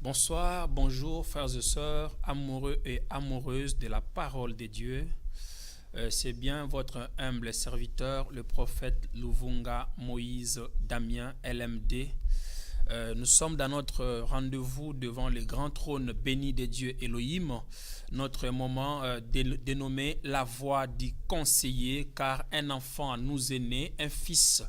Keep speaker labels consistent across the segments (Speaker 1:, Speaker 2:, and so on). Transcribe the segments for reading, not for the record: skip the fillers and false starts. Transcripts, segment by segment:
Speaker 1: Bonsoir, bonjour frères et sœurs, amoureux et amoureuses de la parole de Dieu. C'est bien votre humble serviteur, le prophète Luvunga Moïse Damien LMD. Nous sommes dans notre rendez-vous devant le grand trône béni de Dieu Elohim, notre moment dénommé la voix du conseiller, car un enfant nous est né, un fils.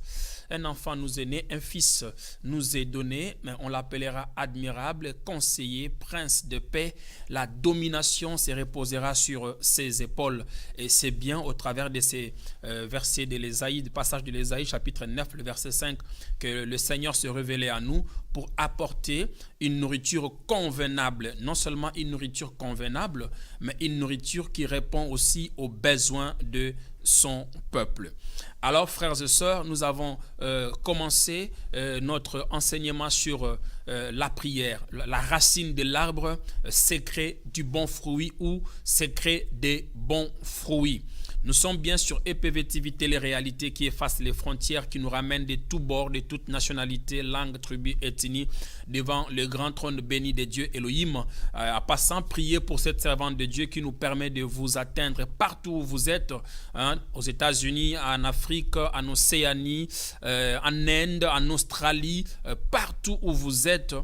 Speaker 1: Un enfant nous est né, un fils nous est donné, mais on l'appellera admirable, conseiller, prince de paix. La domination se reposera sur ses épaules. Et c'est bien au travers de ces versets de l'Ésaïe, du passage de l'Ésaïe, chapitre 9, le verset 5, que le Seigneur se révélait à nous pour apporter une nourriture convenable. Non seulement une nourriture convenable, mais une nourriture qui répond aussi aux besoins de son peuple. Alors, frères et sœurs, nous avons commencé notre enseignement sur la prière, la racine de l'arbre, secret du bon fruit ou secret des bons fruits. Nous sommes bien sur EPV-TV Télé-Réalité qui efface les frontières, qui nous ramène de tous bords, de toutes nationalités, langues, tribus, ethnies, devant le grand trône béni de Dieu Elohim. En passant, prier pour cette servante de Dieu qui nous permet de vous atteindre partout où vous êtes, aux États-Unis, en Afrique, en Océanie, en Inde, en Australie, partout où vous êtes,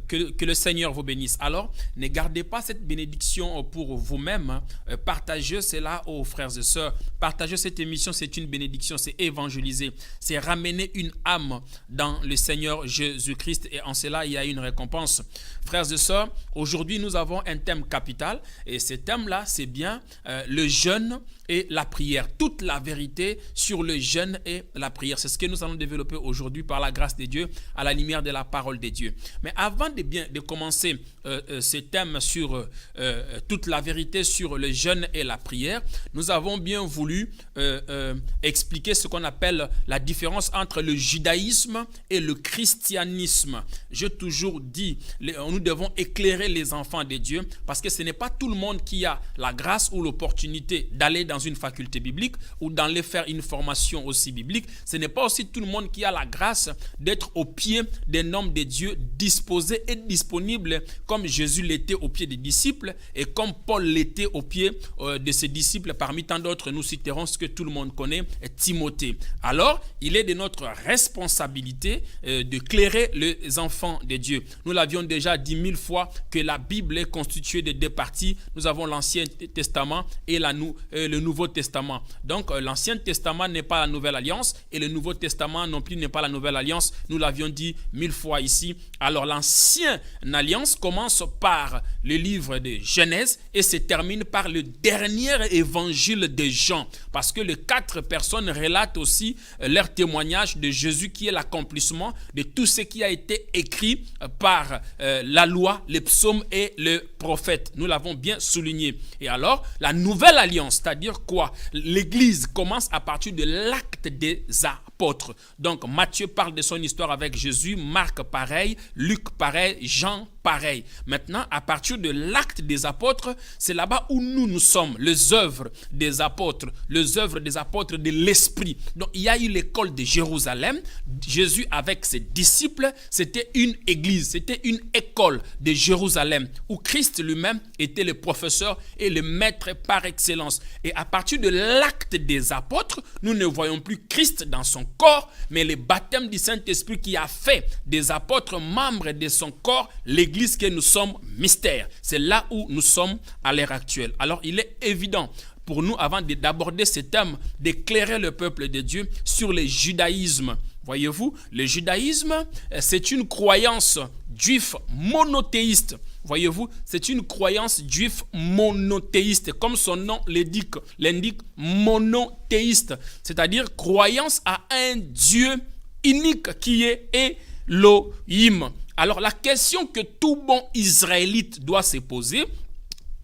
Speaker 1: que le Seigneur vous bénisse. Alors, ne gardez pas cette bénédiction pour vous-même, partagez cela aux frères et sœurs. Partager cette émission, c'est une bénédiction, c'est évangéliser, c'est ramener une âme dans le Seigneur Jésus-Christ, et en cela, il y a une récompense. Frères et sœurs, aujourd'hui, nous avons un thème capital, et ce thème-là, c'est bien le jeûne et la prière. Toute la vérité sur le jeûne et la prière. C'est ce que nous allons développer aujourd'hui par la grâce de Dieu, à la lumière de la parole de Dieu. Mais avant de commencer ce thème sur toute la vérité sur le jeûne et la prière, nous avons bien voulu expliquer ce qu'on appelle la différence entre le judaïsme et le christianisme. J'ai toujours dit, nous devons éclairer les enfants de Dieu, parce que ce n'est pas tout le monde qui a la grâce ou l'opportunité d'aller dans une faculté biblique ou d'aller faire une formation aussi biblique. Ce n'est pas aussi tout le monde qui a la grâce d'être au pied d'un homme de Dieu disposé et disponible comme Jésus l'était au pied des disciples et comme Paul l'était au pied de ses disciples. Parmi tant d'autres, nous citerons ce que tout le monde connaît, Timothée. Alors, il est de notre responsabilité de clairer les enfants de Dieu. Nous l'avions déjà dit 1000 fois que la Bible est constituée de deux parties. Nous avons l'Ancien Testament et le Nouveau Testament. Donc, l'Ancien Testament n'est pas la Nouvelle Alliance et le Nouveau Testament non plus n'est pas la Nouvelle Alliance. Nous l'avions dit 1000 fois ici. Alors, l'Ancienne Alliance commence par le livre de Genèse et se termine par le dernier évangile de Jean. Parce que les 4 personnes relatent aussi leur témoignage de Jésus qui est l'accomplissement de tout ce qui a été écrit par la loi, les psaumes et le prophète. Nous l'avons bien souligné. Et alors, la Nouvelle Alliance, c'est-à-dire quoi? L'Église commence à partir de l'acte des apôtres. Donc, Matthieu parle de son histoire avec Jésus, Marc pareil, Luc pareil, Jean pareil. Maintenant, à partir de l'acte des apôtres, c'est là-bas où nous sommes, les œuvres des apôtres, les œuvres des apôtres de l'Esprit. Donc, il y a eu l'école de Jérusalem. Jésus, avec ses disciples, c'était une église, c'était une école de Jérusalem, où Christ lui-même était le professeur et le maître par excellence. Et à partir de l'acte des apôtres, nous ne voyons plus Christ dans son corps, mais le baptême du Saint-Esprit qui a fait des apôtres membres de son corps, l'église que nous sommes, mystère. C'est là où nous sommes à l'heure actuelle. Alors, il est évident pour nous, avant d'aborder ce thème, d'éclairer le peuple de Dieu sur le judaïsme. Voyez-vous, le judaïsme, c'est une croyance juive monothéiste Voyez-vous, c'est une croyance juive monothéiste, comme son nom l'indique, monothéiste, c'est-à-dire croyance à un Dieu unique qui est Elohim. Alors la question que tout bon Israélite doit se poser,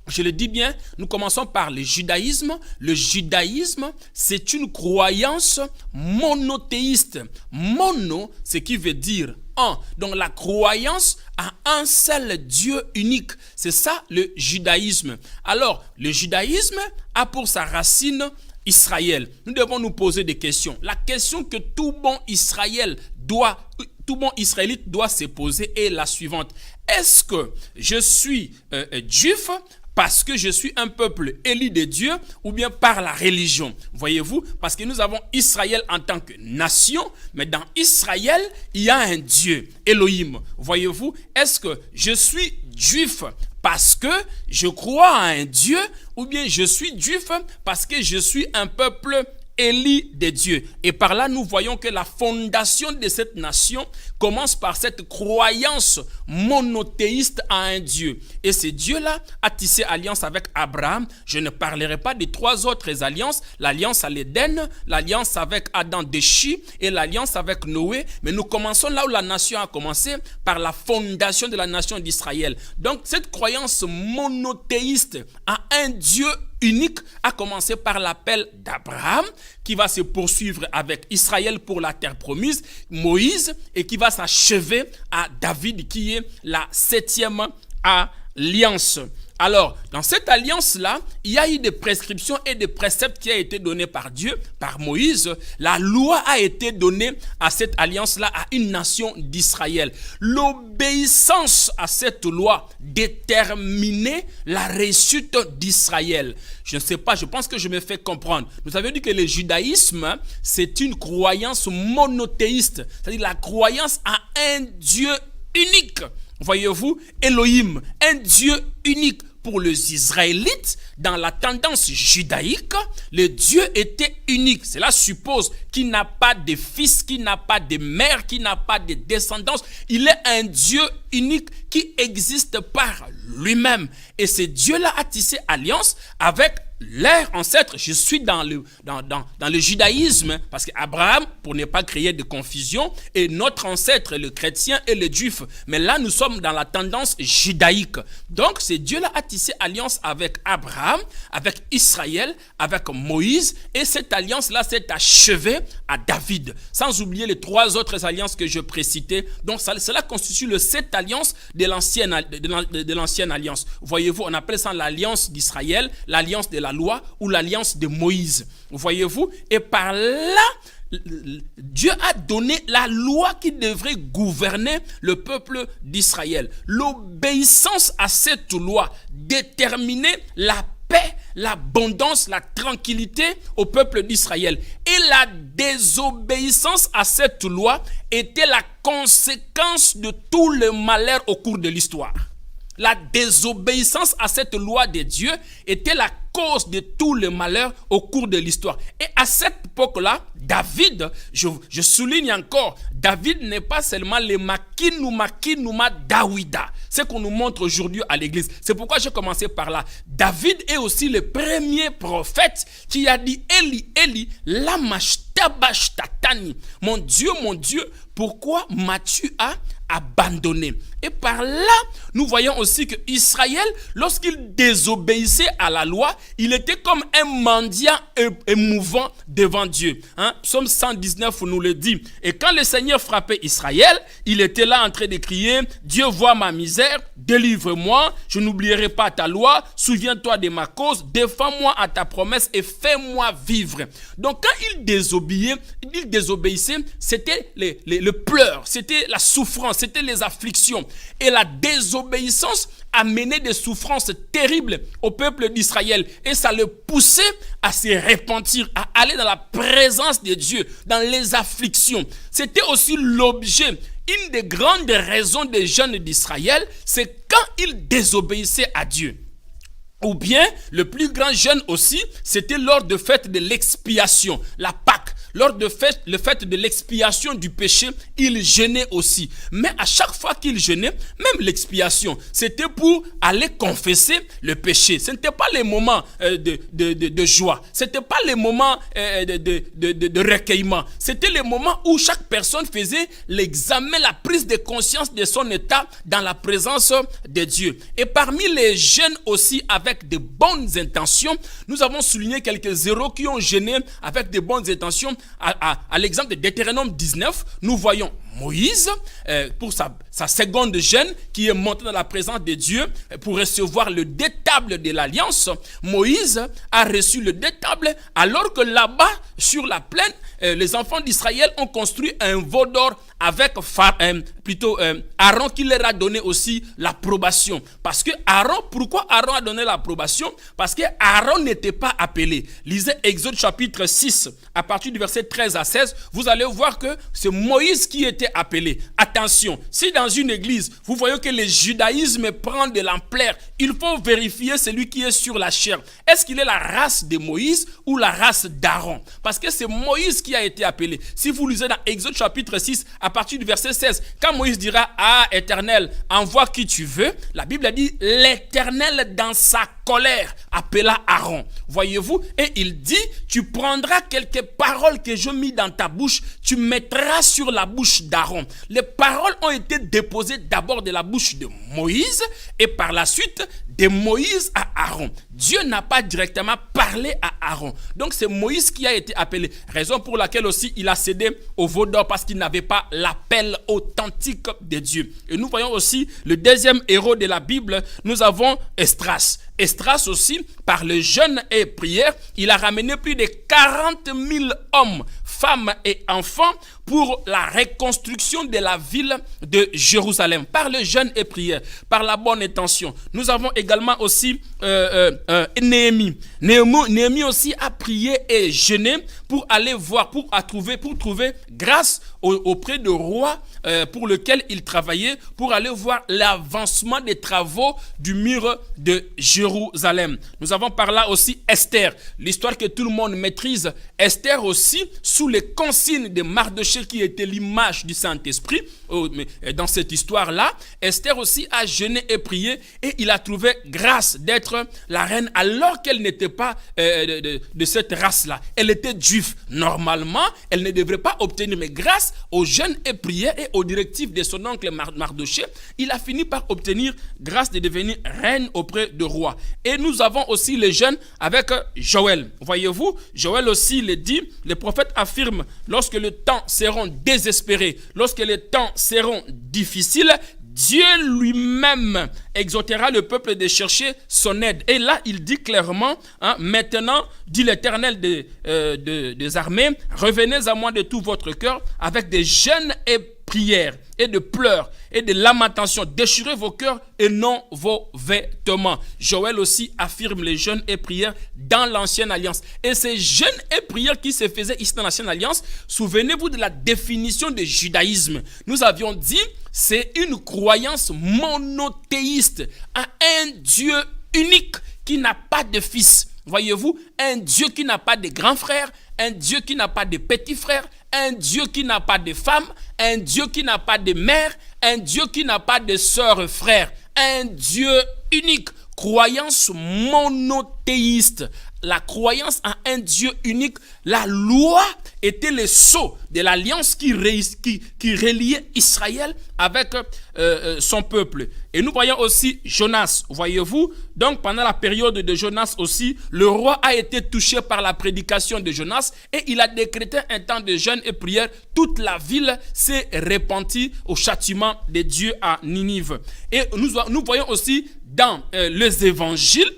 Speaker 1: je le dis bien, nous commençons par le judaïsme. Le judaïsme, c'est une croyance monothéiste. Mono, ce qui veut dire un. Donc la croyance à un seul Dieu unique. C'est ça le judaïsme. Alors, le judaïsme a pour sa racine Israël. Nous devons nous poser des questions. La question que tout bon Israélite doit se poser est la suivante. Est-ce que je suis juif parce que je suis un peuple élu de Dieu ou bien par la religion? Voyez-vous, parce que nous avons Israël en tant que nation, mais dans Israël, il y a un Dieu, Elohim. Voyez-vous, est-ce que je suis juif parce que je crois à un Dieu ou bien je suis juif parce que je suis un peuple élu de Dieu? Et par là, nous voyons que la fondation de cette nation commence par cette croyance monothéiste à un Dieu. Et ce Dieu-là a tissé alliance avec Abraham. Je ne parlerai pas des trois autres alliances. L'alliance à l'Éden, l'alliance avec Adam déchu et l'alliance avec Noé. Mais nous commençons là où la nation a commencé, par la fondation de la nation d'Israël. Donc, cette croyance monothéiste à un Dieu unique a commencé par l'appel d'Abraham, qui va se poursuivre avec Israël pour la terre promise, Moïse, et qui va s'achever à David, qui est la 7e alliance. Alors, dans cette alliance-là, il y a eu des prescriptions et des préceptes qui ont été donnés par Dieu, par Moïse. La loi a été donnée à cette alliance-là, à une nation d'Israël. L'obéissance à cette loi déterminait la réussite d'Israël. Je ne sais pas, je pense que je me fais comprendre. Nous avons dit que le judaïsme, c'est une croyance monothéiste, c'est-à-dire la croyance à un Dieu unique. Voyez-vous, Elohim, un Dieu unique. Pour les Israélites, dans la tendance judaïque, le Dieu était unique. Cela suppose qu'il n'a pas de fils, qu'il n'a pas de mère, qu'il n'a pas de descendance. Il est un Dieu unique qui existe par lui-même. Et ce Dieu-là a tissé alliance avec leur ancêtre. Je suis dans le judaïsme, parce qu'Abraham, pour ne pas créer de confusion, est notre ancêtre, le chrétien et le juif. Mais là, nous sommes dans la tendance judaïque. Donc, ce Dieu-là a tissé alliance avec Abraham, avec Israël, avec Moïse, et cette alliance-là s'est achevée à David. Sans oublier les trois autres alliances que je précitais. Donc, cela constitue le 7 alliances de l'ancienne alliance. Voyez-vous, on appelle ça l'alliance d'Israël, l'alliance de la loi ou l'alliance de Moïse. Voyez-vous, et par là, Dieu a donné la loi qui devrait gouverner le peuple d'Israël. L'obéissance à cette loi déterminait la paix, l'abondance, la tranquillité au peuple d'Israël. Et la désobéissance à cette loi était la conséquence de tout le malheur au cours de l'histoire. La désobéissance à cette loi de Dieu était la cause de tout le malheur au cours de l'histoire. Et à cette époque-là, David, je souligne encore, David n'est pas seulement le makinuma Dawida, ce qu'on nous montre aujourd'hui à l'église. C'est pourquoi j'ai commencé par là. David est aussi le premier prophète qui a dit Eli, Eli, lama shtabashtatani. Mon Dieu, pourquoi m'as-tu abandonné? Et par là, nous voyons aussi que Israël, lorsqu'il désobéissait à la loi, il était comme un mendiant émouvant devant Dieu. Psaume 119 nous le dit. Et quand le Seigneur frappait Israël, il était là en train de crier, Dieu voit ma misère, délivre-moi, je n'oublierai pas ta loi, souviens-toi de ma cause, défends-moi à ta promesse et fais-moi vivre. Donc quand il désobéissait, c'était le pleur, c'était la souffrance, c'était les afflictions. Et la désobéissance amenait des souffrances terribles au peuple d'Israël. Et ça le poussait à se repentir, à aller dans la présence de Dieu, dans les afflictions. C'était aussi l'objet. Une des grandes raisons des jeunes d'Israël, c'est quand ils désobéissaient à Dieu. Ou bien, le plus grand jeûne aussi, c'était lors de fête de l'expiation, la Pâque. lors de le fait de l'expiation du péché, il jeûnait aussi. Mais à chaque fois qu'il jeûnait, même l'expiation, c'était pour aller confesser le péché. Ce n'était pas les moments de joie. Ce n'était pas les moments de recueillement. C'était les moments où chaque personne faisait l'examen, la prise de conscience de son état dans la présence de Dieu. Et parmi les jeunes aussi avec de bonnes intentions, nous avons souligné quelques héros qui ont jeûné avec de bonnes intentions. À l'exemple de Deutéronome 19, nous voyons Moïse, pour sa seconde jeûne, qui est monté dans la présence de Dieu pour recevoir le détable de l'alliance. Moïse a reçu le détable alors que là-bas, sur la plaine, les enfants d'Israël ont construit un veau d'or avec Aaron qui leur a donné aussi l'approbation. Parce que pourquoi Aaron a donné l'approbation? Parce que Aaron n'était pas appelé. Lisez Exode chapitre 6, à partir du verset 13 à 16, vous allez voir que c'est Moïse qui était appelé. Attention, si dans une église, vous voyez que le judaïsme prend de l'ampleur, il faut vérifier celui qui est sur la chair. Est-ce qu'il est la race de Moïse ou la race d'Aaron? Parce que c'est Moïse qui a été appelé. Si vous lisez dans Exode chapitre 6, à partir du verset 16, quand Moïse dira « Ah, Éternel, envoie qui tu veux », la Bible a dit « L'Éternel dans sa colère appela Aaron ». Voyez-vous? Et il dit « Tu prendras quelques paroles que je mis dans ta bouche, tu mettras sur la bouche d'Aaron ». Les paroles ont été déposées d'abord de la bouche de Moïse et par la suite de Moïse à Aaron. Dieu n'a pas directement parlé à Aaron. Donc c'est Moïse qui a été appelé. Raison pour laquelle aussi il a cédé au veau d'or parce qu'il n'avait pas l'appel authentique de Dieu. Et nous voyons aussi le deuxième héros de la Bible, nous avons Esdras. Esdras aussi, par le jeûne et prière, il a ramené plus de 40 000 hommes, femmes et enfants pour la reconstruction de la ville de Jérusalem. Par le jeûne et prière, par la bonne intention. Nous avons également aussi Néhémie. Néhémie aussi a prié et jeûné pour aller voir, pour trouver grâce auprès du roi pour lequel il travaillait, pour aller voir l'avancement des travaux du mur de Jérusalem. Nous avons par là aussi Esther, l'histoire que tout le monde maîtrise. Esther aussi, sous les consignes de Mardochée qui était l'image du Saint-Esprit, dans cette histoire-là, Esther aussi a jeûné et prié et il a trouvé grâce d'être la reine alors qu'elle n'était pas de cette race-là. Elle était juive. Normalement, elle ne devrait pas obtenir, mais grâce au jeûne et prière et aux directives de son oncle Mardochée, il a fini par obtenir grâce de devenir reine auprès du roi. Et nous avons aussi les jeunes avec Joël. Voyez-vous, Joël aussi le dit, le prophète affirme, lorsque les temps seront désespérés, lorsque les temps seront difficiles, Dieu lui-même exhortera le peuple de chercher son aide. Et là, il dit clairement, maintenant, dit l'Éternel des armées, revenez à moi de tout votre cœur avec des jeûnes et prières et de pleurs et de lamentations. Déchirez vos cœurs et non vos vêtements. Joël aussi affirme les jeûnes et prières dans l'ancienne alliance. Et ces jeûnes et prières qui se faisaient ici dans l'ancienne alliance, souvenez-vous de la définition du judaïsme. Nous avions dit, c'est une croyance monothéiste à un Dieu unique qui n'a pas de fils. Voyez-vous, un Dieu qui n'a pas de grand frère, un Dieu qui n'a pas de petit frère, un Dieu qui n'a pas de femme, un Dieu qui n'a pas de mère, un Dieu qui n'a pas de sœur, frère, un Dieu unique, croyance monothéiste. La croyance en un Dieu unique, la loi était le sceau de l'alliance qui reliait Israël avec son peuple. Et nous voyons aussi Jonas, voyez-vous, donc pendant la période de Jonas aussi, le roi a été touché par la prédication de Jonas et il a décrété un temps de jeûne et prière. Toute la ville s'est repentie au châtiment de Dieu à Ninive. Et nous voyons aussi dans les évangiles,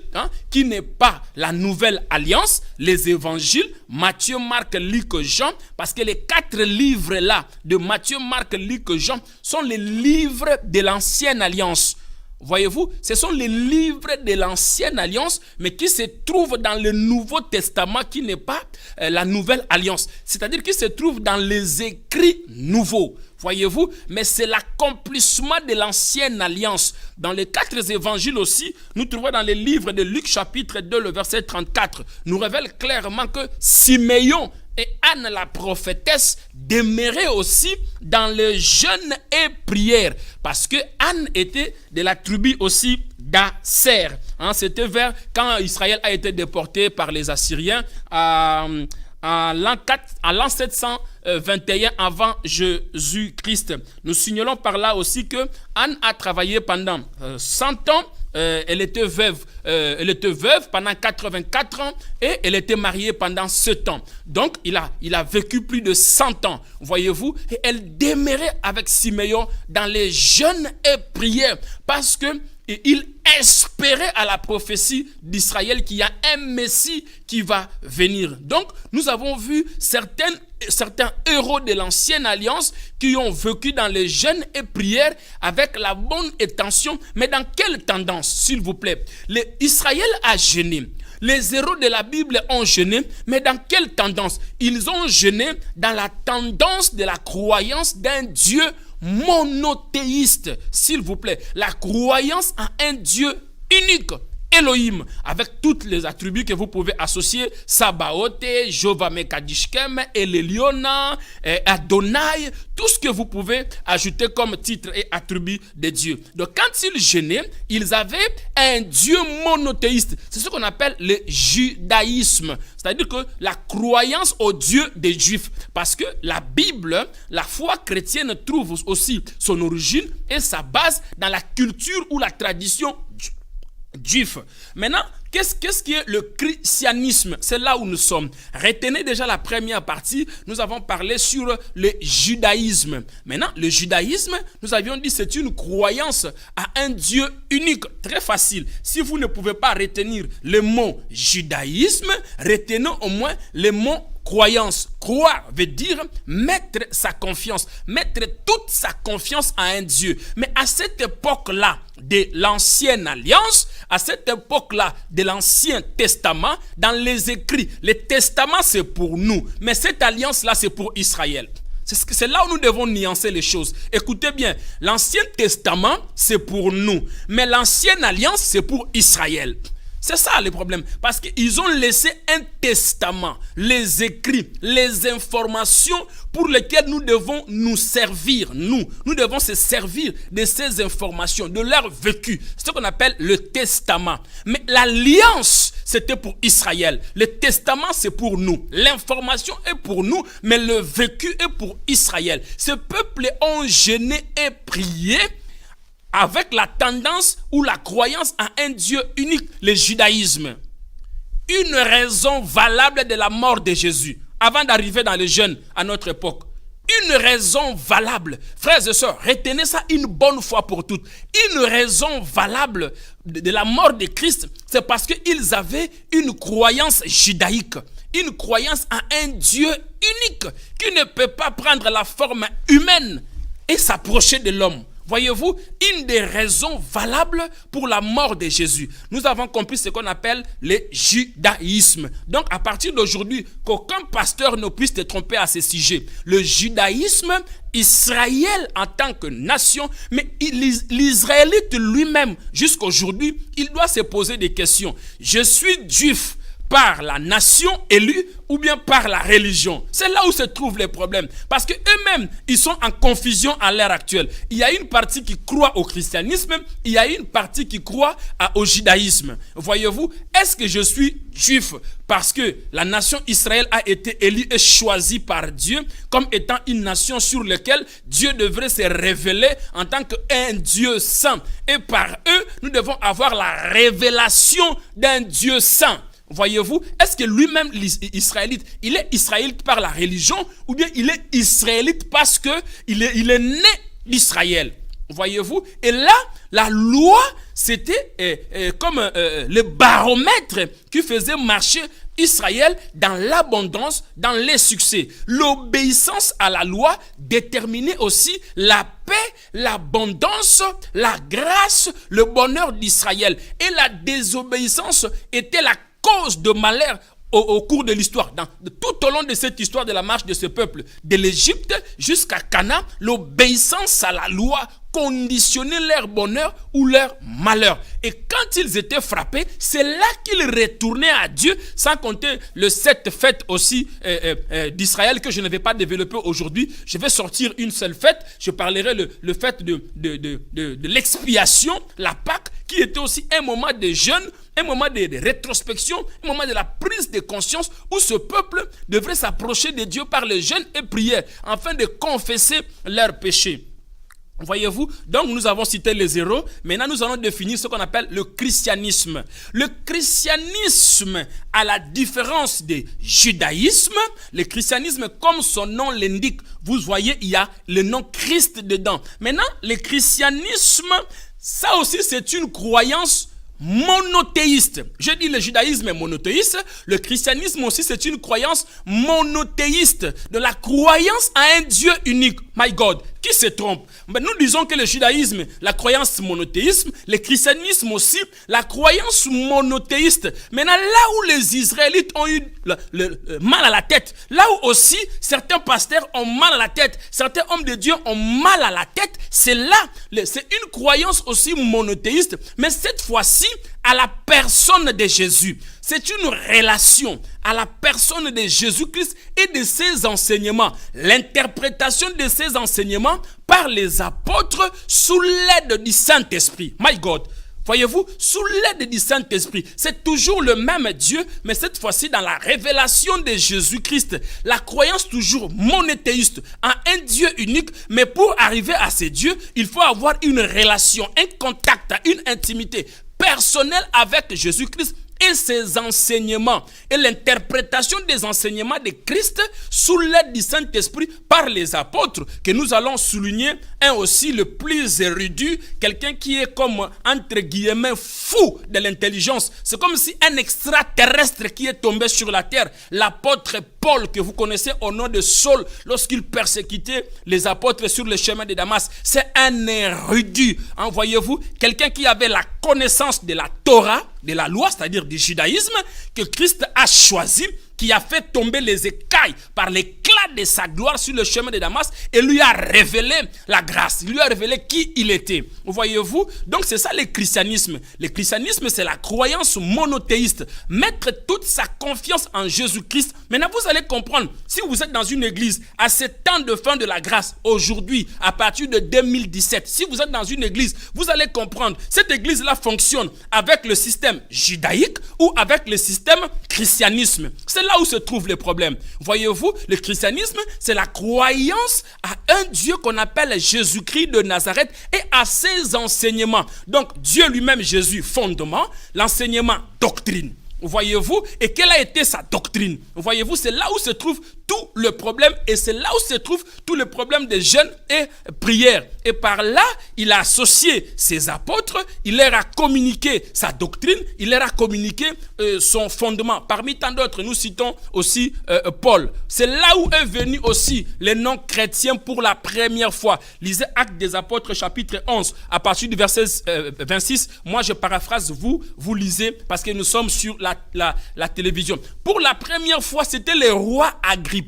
Speaker 1: qui n'est pas la nouvelle alliance, les évangiles, Matthieu, Marc, Luc, Jean, parce que les 4 livres-là de Matthieu, Marc, Luc, Jean sont les livres de l'ancienne alliance. Voyez-vous, ce sont les livres de l'ancienne alliance, mais qui se trouvent dans le Nouveau Testament, qui n'est pas la nouvelle alliance. C'est-à-dire qui se trouvent dans les écrits nouveaux. Voyez-vous, mais c'est l'accomplissement de l'ancienne alliance. Dans les 4 évangiles aussi, nous trouvons dans les livres de Luc chapitre 2, le verset 34, nous révèle clairement que Siméon et Anne la prophétesse demeurait aussi dans le jeûne et prière. Parce que Anne était de la tribu aussi d'Aser. C'était vers quand Israël a été déporté par les Assyriens en l'an 721 avant Jésus-Christ. Nous signalons par là aussi que Anne a travaillé pendant 100 ans. Elle était veuve pendant 84 ans et elle était mariée pendant 7 ans. Donc, il a vécu plus de 100 ans, voyez-vous. Et elle demeurait avec Siméon dans les jeûnes et prières parce que il espérait à la prophétie d'Israël qu'il y a un Messie qui va venir. Donc, nous avons vu certains héros de l'ancienne alliance qui ont vécu dans les jeûnes et prières avec la bonne intention. Mais dans quelle tendance, s'il vous plaît? Israël a jeûné. Les héros de la Bible ont jeûné, mais dans quelle tendance? Ils ont jeûné dans la tendance de la croyance d'un Dieu monothéiste, s'il vous plaît. La croyance en un Dieu unique, Elohim, avec toutes les attributs que vous pouvez associer, Sabaoth, Jova Mekadishkem, Eleliona, Adonai, tout ce que vous pouvez ajouter comme titre et attribut de Dieu. Donc quand ils jeûnaient, ils avaient un Dieu monothéiste. C'est ce qu'on appelle le judaïsme, c'est-à-dire que la croyance au Dieu des Juifs. Parce que la Bible, la foi chrétienne trouve aussi son origine et sa base dans la culture ou la tradition juif. Maintenant, qu'est-ce qui est le christianisme? C'est là où nous sommes. Retenez déjà la première partie. Nous avons parlé sur le judaïsme. Maintenant, le judaïsme, nous avions dit, c'est une croyance à un Dieu unique. Très facile. Si vous ne pouvez pas retenir le mot judaïsme, retenez au moins le mot croyance. Croire veut dire mettre sa confiance, mettre toute sa confiance à un Dieu. Mais à cette époque-là de l'ancienne alliance, à cette époque-là de l'ancien testament, dans les écrits, le testament c'est pour nous, mais cette alliance-là c'est pour Israël. C'est là où nous devons nuancer les choses. Écoutez bien, l'ancien testament c'est pour nous, mais l'ancienne alliance c'est pour Israël. C'est ça le problème, parce qu'ils ont laissé un testament, les écrits, les informations pour lesquelles nous devons nous servir. Nous devons se servir de ces informations, de leur vécu. C'est ce qu'on appelle le testament. Mais l'alliance, c'était pour Israël. Le testament, c'est pour nous. L'information est pour nous, mais le vécu est pour Israël. Ce peuple ont jeûné et prié avec la tendance ou la croyance en un Dieu unique, le judaïsme. Une raison valable de la mort de Jésus, avant d'arriver dans le jeûne à notre époque. Une raison valable. Frères et sœurs, retenez ça une bonne fois pour toutes. Une raison valable de la mort de Christ, c'est parce qu'ils avaient une croyance judaïque. Une croyance en un Dieu unique qui ne peut pas prendre la forme humaine et s'approcher de l'homme. Voyez-vous, une des raisons valables pour la mort de Jésus. Nous avons compris ce qu'on appelle le judaïsme. Donc, à partir d'aujourd'hui, qu'aucun pasteur ne puisse te tromper à ce sujet. Le judaïsme, Israël en tant que nation, mais l'Israélite lui-même, jusqu'aujourd'hui, il doit se poser des questions. Je suis juif par la nation élue ou bien par la religion. C'est là où se trouvent les problèmes. Parce que eux-mêmes, ils sont en confusion à l'heure actuelle. Il y a une partie qui croit au christianisme, il y a une partie qui croit au judaïsme. Voyez-vous, est-ce que je suis juif parce que la nation Israël a été élue et choisie par Dieu comme étant une nation sur laquelle Dieu devrait se révéler en tant qu'un Dieu saint. Et par eux, nous devons avoir la révélation d'un Dieu saint. Voyez-vous, est-ce que lui-même, l'Israélite, il est Israélite par la religion ou bien il est Israélite parce qu'il est né d'Israël? Voyez-vous, et là, la loi, c'était comme le baromètre qui faisait marcher Israël dans l'abondance, dans les succès. L'obéissance à la loi déterminait aussi la paix, l'abondance, la grâce, le bonheur d'Israël. Et la désobéissance était la cause de malheur au cours de l'histoire, tout au long de cette histoire de la marche de ce peuple, de l'Égypte jusqu'à Canaan, l'obéissance à la loi conditionnait leur bonheur ou leur malheur. Et quand ils étaient frappés, c'est là qu'ils retournaient à Dieu, sans compter le 7 fêtes aussi d'Israël que je ne vais pas développer aujourd'hui. Je vais sortir une seule fête. Je parlerai le fait de l'expiation, la Pâque, qui était aussi un moment de jeûne, un moment de rétrospection, un moment de la prise de conscience où ce peuple devrait s'approcher de Dieu par le jeûne et prière afin de confesser leurs péchés. Voyez-vous, donc nous avons cité les héros. Maintenant nous allons définir ce qu'on appelle le christianisme. Le christianisme, à la différence du judaïsme, le christianisme, comme son nom l'indique, vous voyez, il y a le nom Christ dedans. Maintenant, le christianisme, ça aussi c'est une croyance monothéiste. Je dis le judaïsme est monothéiste, le christianisme aussi c'est une croyance monothéiste, de la croyance à un Dieu unique. My God, qui se trompe? Mais nous disons que le judaïsme, la croyance monothéisme, le christianisme aussi, la croyance monothéiste. Maintenant, là où les Israélites ont eu le mal à la tête, là où aussi certains pasteurs ont mal à la tête, certains hommes de Dieu ont mal à la tête, c'est là, c'est une croyance aussi monothéiste, mais cette fois-ci à la personne de Jésus. C'est une relation à la personne de Jésus-Christ et de ses enseignements. L'interprétation de ses enseignements par les apôtres sous l'aide du Saint-Esprit. My God! Voyez-vous, sous l'aide du Saint-Esprit, c'est toujours le même Dieu, mais cette fois-ci dans la révélation de Jésus-Christ. La croyance toujours monothéiste en un Dieu unique, mais pour arriver à ce Dieu, il faut avoir une relation, un contact, une intimité personnelle avec Jésus-Christ et ses enseignements et l'interprétation des enseignements de Christ sous l'aide du Saint-Esprit par les apôtres, que nous allons souligner un aussi le plus érudit, quelqu'un qui est comme entre guillemets fou de l'intelligence. C'est comme si un extraterrestre qui est tombé sur la terre, l'apôtre Paul que vous connaissez au nom de Saul lorsqu'il persécutait les apôtres sur le chemin de Damas. C'est un érudit, hein, voyez-vous, quelqu'un qui avait la connaissance de la Torah, de la loi, c'est-à-dire du judaïsme, que Christ a choisi, qui a fait tomber les écailles par l'éclat de sa gloire sur le chemin de Damas et lui a révélé la grâce, il lui a révélé qui il était. Voyez-vous, donc c'est ça le christianisme. Le christianisme, c'est la croyance monothéiste, mettre toute sa confiance en Jésus-Christ. Maintenant, vous allez comprendre, si vous êtes dans une église à ce temps de fin de la grâce, aujourd'hui, à partir de 2017, si vous êtes dans une église, vous allez comprendre, cette église-là fonctionne avec le système judaïque ou avec le système christianisme. C'est là où se trouve le problème. Voyez-vous, le christianisme, c'est la croyance à un Dieu qu'on appelle Jésus-Christ de Nazareth et à ses enseignements. Donc, Dieu lui-même, Jésus, fondement, l'enseignement, doctrine. Voyez-vous, et quelle a été sa doctrine? Voyez-vous, c'est là où se trouve tout le problème et c'est là où se trouve tout le problème de jeûne et prière. Et par là, il a associé ses apôtres, il leur a communiqué sa doctrine, il leur a communiqué son fondement. Parmi tant d'autres, nous citons aussi Paul. C'est là où est venu aussi le nom chrétien pour la première fois. Lisez Actes des Apôtres chapitre 11 à partir du verset 26. Moi, je paraphrase, vous lisez parce que nous sommes sur la télévision. Pour la première fois, c'était le roi Agrippa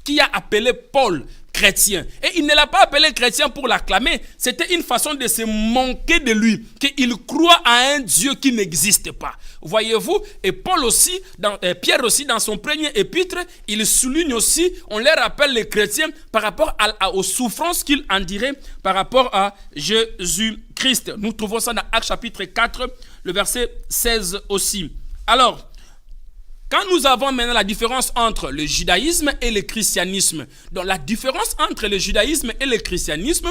Speaker 1: qui a appelé Paul chrétien. Et il ne l'a pas appelé chrétien pour l'acclamer. C'était une façon de se moquer de lui, qu'il croit à un Dieu qui n'existe pas. Voyez-vous, et Paul aussi, Pierre aussi, dans son premier épître, il souligne aussi, on les rappelle les chrétiens par rapport aux souffrances qu'il endurait par rapport à Jésus-Christ. Nous trouvons ça dans Actes chapitre 4, le verset 16 aussi. Alors, quand nous avons maintenant la différence entre le judaïsme et le christianisme, donc la différence entre le judaïsme et le christianisme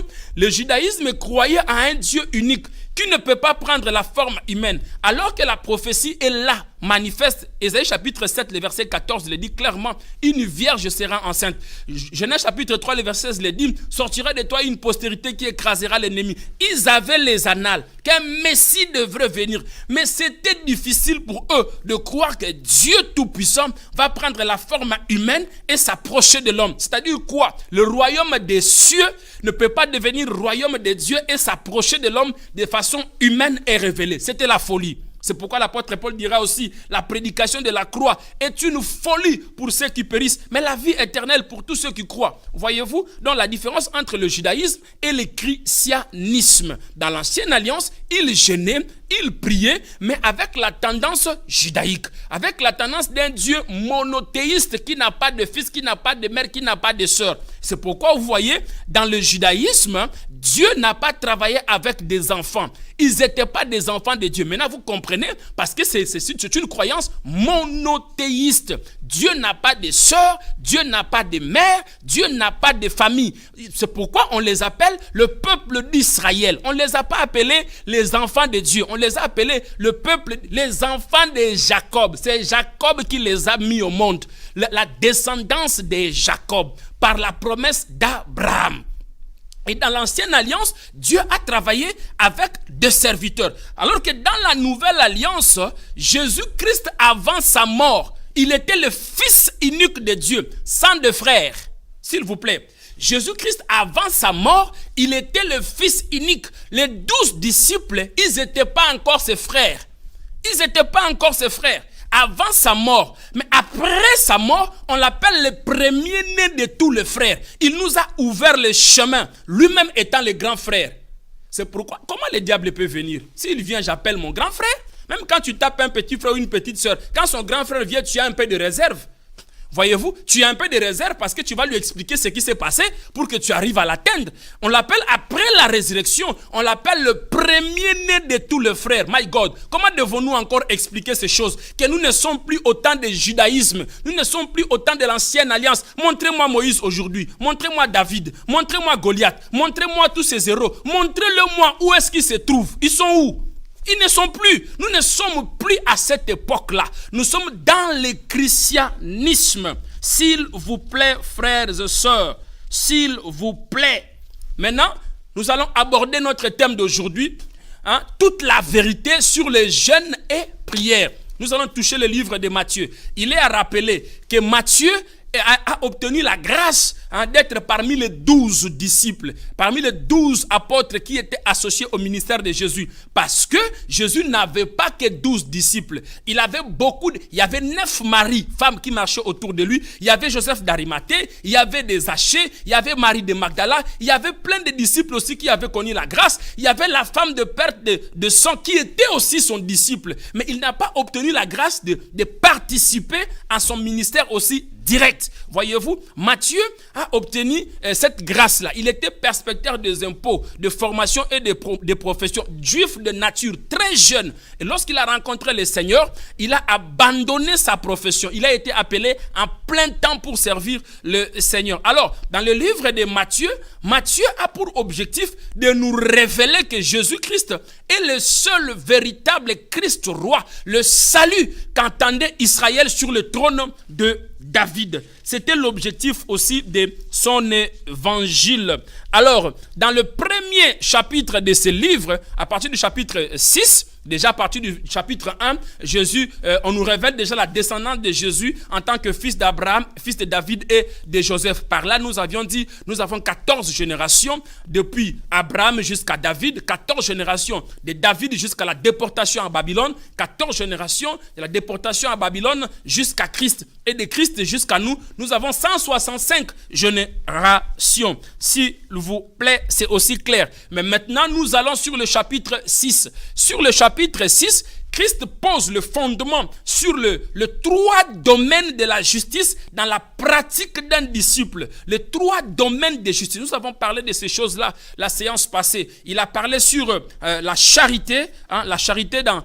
Speaker 1: croyait à un Dieu unique qui ne peut pas prendre la forme humaine, alors que la prophétie est là, manifeste. Ésaïe chapitre 7, le verset 14 le dit clairement, une vierge sera enceinte. Genèse chapitre 3, le verset 16 le dit, sortira de toi une postérité qui écrasera l'ennemi. Ils avaient les annales, qu'un Messie devrait venir, mais c'était difficile pour eux de croire que Dieu Tout-Puissant va prendre la forme humaine et s'approcher de l'homme. C'est-à-dire quoi? Le royaume des cieux ne peut pas devenir royaume de Dieu et s'approcher de l'homme de façon humaine et révélée. C'était la folie. C'est pourquoi l'apôtre Paul dira aussi, la prédication de la croix est une folie pour ceux qui périssent, mais la vie éternelle pour tous ceux qui croient. Voyez-vous, donc la différence entre le judaïsme et le christianisme. Dans l'ancienne alliance, ils jeûnaient, ils priaient, mais avec la tendance judaïque, avec la tendance d'un Dieu monothéiste qui n'a pas de fils, qui n'a pas de mère, qui n'a pas de sœur. C'est pourquoi vous voyez, dans le judaïsme, Dieu n'a pas travaillé avec des enfants. Ils n'étaient pas des enfants de Dieu. Maintenant, vous comprenez, parce que c'est une croyance monothéiste. Dieu n'a pas de sœur, Dieu n'a pas de mère, Dieu n'a pas de famille. C'est pourquoi on les appelle le peuple d'Israël. On ne les a pas appelés les enfants de Dieu. On les a appelés le peuple, les enfants de Jacob. C'est Jacob qui les a mis au monde. La descendance de Jacob par la promesse d'Abraham. Et dans l'ancienne alliance, Dieu a travaillé avec des serviteurs. Alors que dans la nouvelle alliance, Jésus-Christ, avant sa mort, il était le fils unique de Dieu, sans de frères. S'il vous plaît. Jésus-Christ, avant sa mort, il était le fils unique. Les 12 disciples, ils n'étaient pas encore ses frères. Ils n'étaient pas encore ses frères. Avant sa mort, mais après sa mort, on l'appelle le premier-né de tous les frères. Il nous a ouvert le chemin, lui-même étant le grand frère. C'est pourquoi, comment le diable peut venir? S'il vient, j'appelle mon grand frère. Même quand tu tapes un petit frère ou une petite soeur, quand son grand frère vient, tu as un peu de réserve. Voyez-vous, tu as un peu de réserve parce que tu vas lui expliquer ce qui s'est passé pour que tu arrives à l'atteindre. On l'appelle après la résurrection, on l'appelle le premier-né de tous les frères. My God, comment devons-nous encore expliquer ces choses? Que nous ne sommes plus au temps du judaïsme, nous ne sommes plus au temps de l'ancienne alliance. Montrez-moi Moïse aujourd'hui, montrez-moi David, montrez-moi Goliath, montrez-moi tous ces héros, montrez-le-moi où est-ce qu'ils se trouvent. Ils sont où? Ils ne sont plus. Nous ne sommes plus à cette époque-là. Nous sommes dans le christianisme. S'il vous plaît, frères et sœurs, s'il vous plaît. Maintenant, nous allons aborder notre thème d'aujourd'hui, toute la vérité sur les jeûnes et prières. Nous allons toucher le livre de Matthieu. Il est à rappeler que Matthieu a obtenu la grâce d'être parmi les 12 disciples, parmi les 12 apôtres qui étaient associés au ministère de Jésus. Parce que Jésus n'avait pas que 12 disciples. Il y avait 9 maris, femmes qui marchaient autour de lui. Il y avait Joseph d'Arimathée, il y avait des Zachée, il y avait Marie de Magdala, il y avait plein de disciples aussi qui avaient connu la grâce. Il y avait la femme de perte de sang qui était aussi son disciple. Mais il n'a pas obtenu la grâce de participer à son ministère aussi direct. Voyez-vous, Matthieu a obtenu cette grâce-là. Il était perspectateur des impôts, de formation et de profession, juif de nature, très jeune. Et lorsqu'il a rencontré le Seigneur, il a abandonné sa profession. Il a été appelé en plein temps pour servir le Seigneur. Alors, dans le livre de Matthieu, Matthieu a pour objectif de nous révéler que Jésus-Christ est le seul véritable Christ roi, le salut qu'entendait Israël sur le trône de David. C'était l'objectif aussi de son évangile. Alors, dans le premier chapitre de ce livre, à partir du chapitre 6, déjà à partir du chapitre 1, on nous révèle déjà la descendance de Jésus en tant que fils d'Abraham, fils de David et de Joseph. Par là, nous avions dit, nous avons 14 générations depuis Abraham jusqu'à David, 14 générations de David jusqu'à la déportation à Babylone, 14 générations de la déportation à Babylone jusqu'à Christ. Et de Christ jusqu'à nous, nous avons 165 générations. S'il vous plaît, c'est aussi clair. Mais maintenant, nous allons sur le chapitre 6. Sur le chapitre 6, Christ pose le fondement sur les 3 domaines de la justice dans la pratique d'un disciple. Les 3 domaines de justice. Nous avons parlé de ces choses-là la séance passée. Il a parlé sur la charité. La charité dans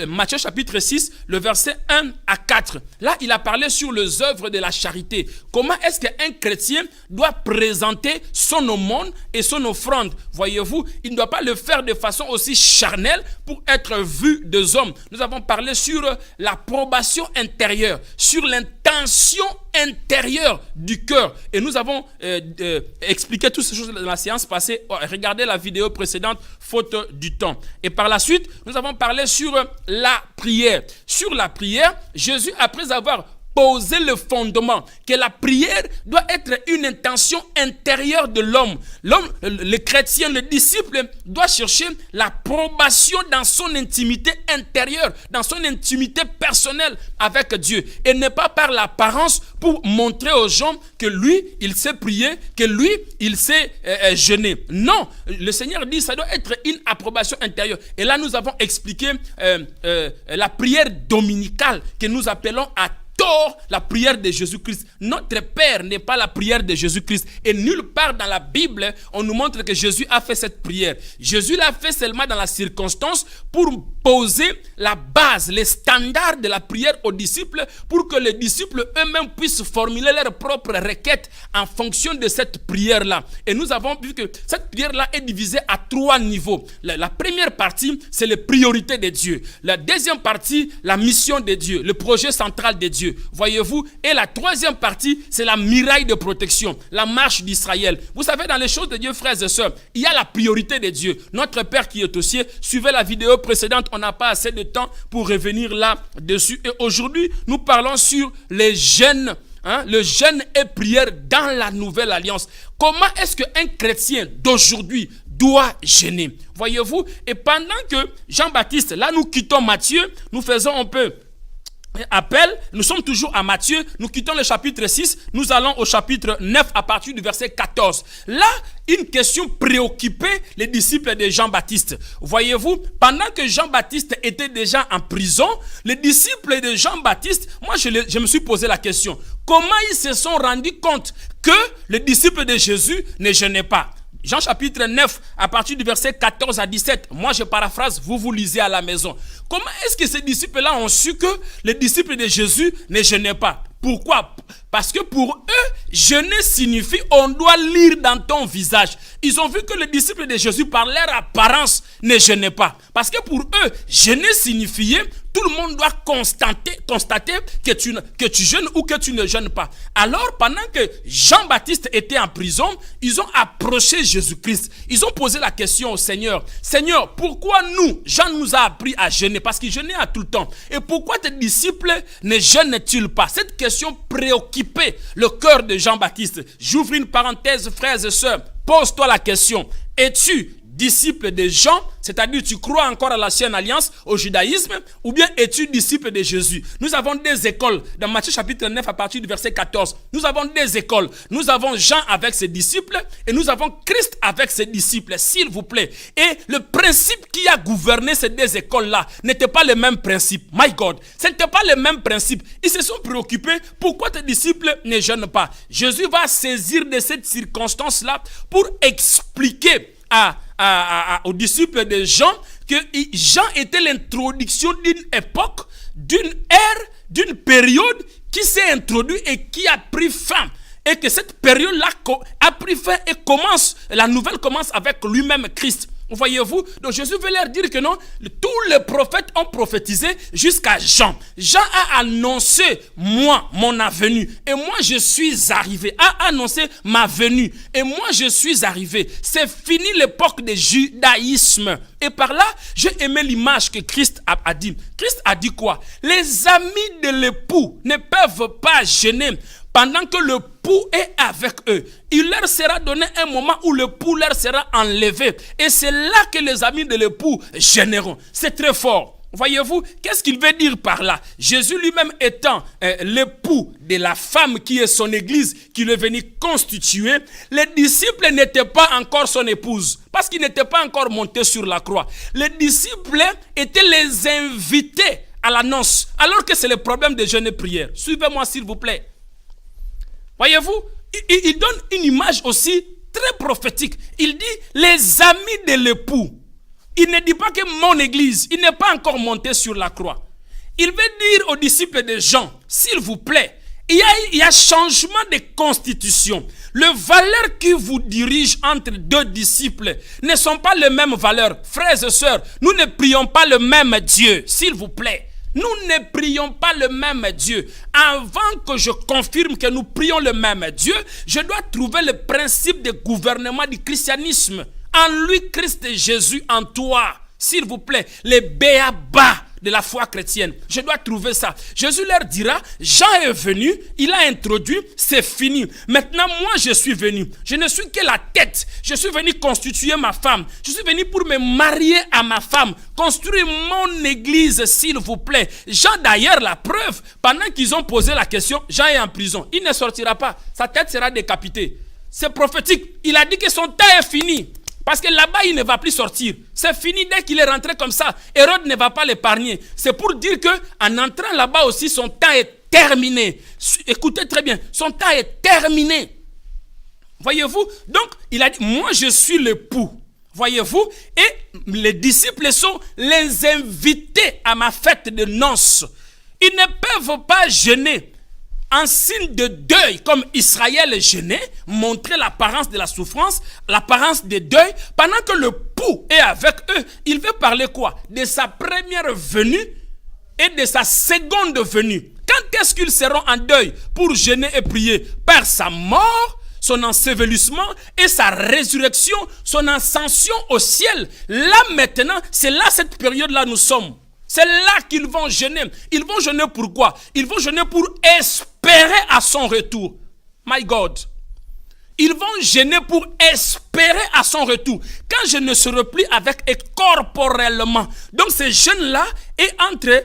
Speaker 1: Matthieu chapitre 6, le verset 1 à 4. Là, il a parlé sur les œuvres de la charité. Comment est-ce qu'un chrétien doit présenter son aumône et son offrande? Voyez-vous, il ne doit pas le faire de façon aussi charnelle pour être vu de hommes. Nous avons parlé sur l'approbation intérieure, sur l'intention intérieure du cœur. Et nous avons expliqué toutes ces choses dans la séance passée. Regardez la vidéo précédente, faute du temps. Et par la suite, nous avons parlé sur la prière. Sur la prière, Jésus, après avoir poser le fondement, que la prière doit être une intention intérieure de l'homme. L'homme, le chrétien, le disciple doit chercher l'approbation dans son intimité intérieure, dans son intimité personnelle avec Dieu. Et n'est pas par l'apparence pour montrer aux gens que lui, il sait prier, que lui, il sait jeûner. Non, le Seigneur dit que ça doit être une approbation intérieure. Et là, nous avons expliqué la prière dominicale que nous appelons à tort la prière de Jésus-Christ. Notre Père n'est pas la prière de Jésus-Christ. Et nulle part dans la Bible, on nous montre que Jésus a fait cette prière. Jésus l'a fait seulement dans la circonstance pour poser la base, les standards de la prière aux disciples pour que les disciples eux-mêmes puissent formuler leurs propres requêtes en fonction de cette prière-là. Et nous avons vu que cette prière-là est divisée à 3 niveaux. La première partie, c'est les priorités de Dieu. La deuxième partie, la mission de Dieu, le projet central de Dieu. Voyez-vous? Et la troisième partie, c'est la muraille de protection, la marche d'Israël. Vous savez, dans les choses de Dieu, frères et sœurs, il y a la priorité de Dieu. Notre Père qui est au ciel, suivez la vidéo précédente, on n'a pas assez de temps pour revenir là-dessus. Et aujourd'hui, nous parlons sur les jeûnes. Le jeûne et prière dans la nouvelle alliance. Comment est-ce qu'un chrétien d'aujourd'hui doit jeûner? Voyez-vous? Et pendant que Jean-Baptiste, là nous quittons Matthieu, nous faisons un peu appel, nous sommes toujours à Matthieu, nous quittons le chapitre 6, nous allons au chapitre 9 à partir du verset 14. Là, une question préoccupait les disciples de Jean-Baptiste. Voyez-vous, pendant que Jean-Baptiste était déjà en prison, les disciples de Jean-Baptiste, moi je me suis posé la question, comment ils se sont rendus compte que les disciples de Jésus ne jeûnaient pas? Jean chapitre 9, à partir du verset 14 à 17, moi je paraphrase, vous lisez à la maison. Comment est-ce que ces disciples-là ont su que les disciples de Jésus ne jeûnaient pas? Pourquoi? Parce que pour eux, jeûner signifie on doit lire dans ton visage. Ils ont vu que les disciples de Jésus, par leur apparence, ne jeûnaient pas. Parce que pour eux, jeûner signifiait tout le monde doit constater que tu jeûnes ou que tu ne jeûnes pas. Alors, pendant que Jean-Baptiste était en prison, ils ont approché Jésus-Christ. Ils ont posé la question au Seigneur. Seigneur, pourquoi Jean nous a appris à jeûner? Parce qu'il jeûnait à tout le temps. Et pourquoi tes disciples ne jeûnent-ils pas? Cette question préoccupait le cœur de Jean-Baptiste. J'ouvre une parenthèse, frères et sœurs. Pose-toi la question. Es-tu disciple de Jean, c'est-à-dire tu crois encore à l'ancienne alliance, au judaïsme, ou bien es-tu disciple de Jésus? Nous avons des écoles, dans Matthieu chapitre 9 à partir du verset 14, nous avons des écoles, nous avons Jean avec ses disciples, et nous avons Christ avec ses disciples, s'il vous plaît. Et le principe qui a gouverné ces deux écoles-là n'était pas le même principe, my God, ce n'était pas le même principe. Ils se sont préoccupés, pourquoi tes disciples ne jeûnent pas? Jésus va saisir de cette circonstance-là pour expliquer aux disciples de Jean que Jean était l'introduction d'une époque, d'une ère, d'une période qui s'est introduite et qui a pris fin. Et que cette période-là a pris fin et la nouvelle commence avec lui-même Christ. Voyez-vous? Donc Jésus veut leur dire que non, tous les prophètes ont prophétisé jusqu'à Jean. Jean a annoncé mon avenue. Et moi je suis arrivé. A annoncé ma venue. Et moi je suis arrivé. C'est fini l'époque du judaïsme. Et par là, j'ai aimé l'image que Christ a dit. Christ a dit quoi? Les amis de l'époux ne peuvent pas jeûner pendant que le l'époux est avec eux. Il leur sera donné un moment où l'époux leur sera enlevé. Et c'est là que les amis de l'époux jeûneront. C'est très fort. Voyez-vous, qu'est-ce qu'il veut dire par là? Jésus lui-même étant l'époux de la femme qui est son église, qu'il est venu constituer, les disciples n'étaient pas encore son épouse, parce qu'ils n'étaient pas encore montés sur la croix. Les disciples étaient les invités à la noce, alors que c'est le problème de jeûne et prière. Suivez-moi s'il vous plaît. Voyez-vous, il donne une image aussi très prophétique. Il dit les amis de l'époux. Il ne dit pas que mon église, il n'est pas encore monté sur la croix. Il veut dire aux disciples de Jean, s'il vous plaît, il y a changement de constitution. Les valeurs qui vous dirigent entre deux disciples ne sont pas les mêmes valeurs. Frères et sœurs, nous ne prions pas le même Dieu, s'il vous plaît. Nous ne prions pas le même Dieu. Avant que je confirme que nous prions le même Dieu, je dois trouver le principe de gouvernement du christianisme. En lui, Christ et Jésus en toi. S'il vous plaît, les béabas de la foi chrétienne. Je dois trouver ça. Jésus leur dira, Jean est venu, il a introduit, c'est fini. Maintenant, moi, je suis venu. Je ne suis que la tête. Je suis venu constituer ma femme. Je suis venu pour me marier à ma femme. Construire mon église, s'il vous plaît. Jean, d'ailleurs, la preuve, pendant qu'ils ont posé la question, Jean est en prison. Il ne sortira pas. Sa tête sera décapitée. C'est prophétique. Il a dit que son temps est fini. Parce que là-bas, il ne va plus sortir. C'est fini dès qu'il est rentré comme ça. Hérode ne va pas l'épargner. C'est pour dire qu'en entrant là-bas aussi, son temps est terminé. Écoutez très bien, son temps est terminé. Voyez-vous? Donc, il a dit, moi je suis l'époux. Voyez-vous? Et les disciples sont les invités à ma fête de noces. Ils ne peuvent pas jeûner en signe de deuil, comme Israël jeûnait, montrer l'apparence de la souffrance, l'apparence de deuil, pendant que le pou est avec eux. Il veut parler quoi? De sa première venue et de sa seconde venue. Quand est-ce qu'ils seront en deuil pour jeûner et prier? Par sa mort, son ensevelissement et sa résurrection, son ascension au ciel. Là maintenant, c'est là, cette période-là nous sommes. C'est là qu'ils vont jeûner. Ils vont jeûner pourquoi? Ils vont jeûner pour espérer à son retour. My God. Ils vont jeûner pour espérer à son retour. Quand je ne serai plus avec eux corporellement. Donc ce jeûne-là est entre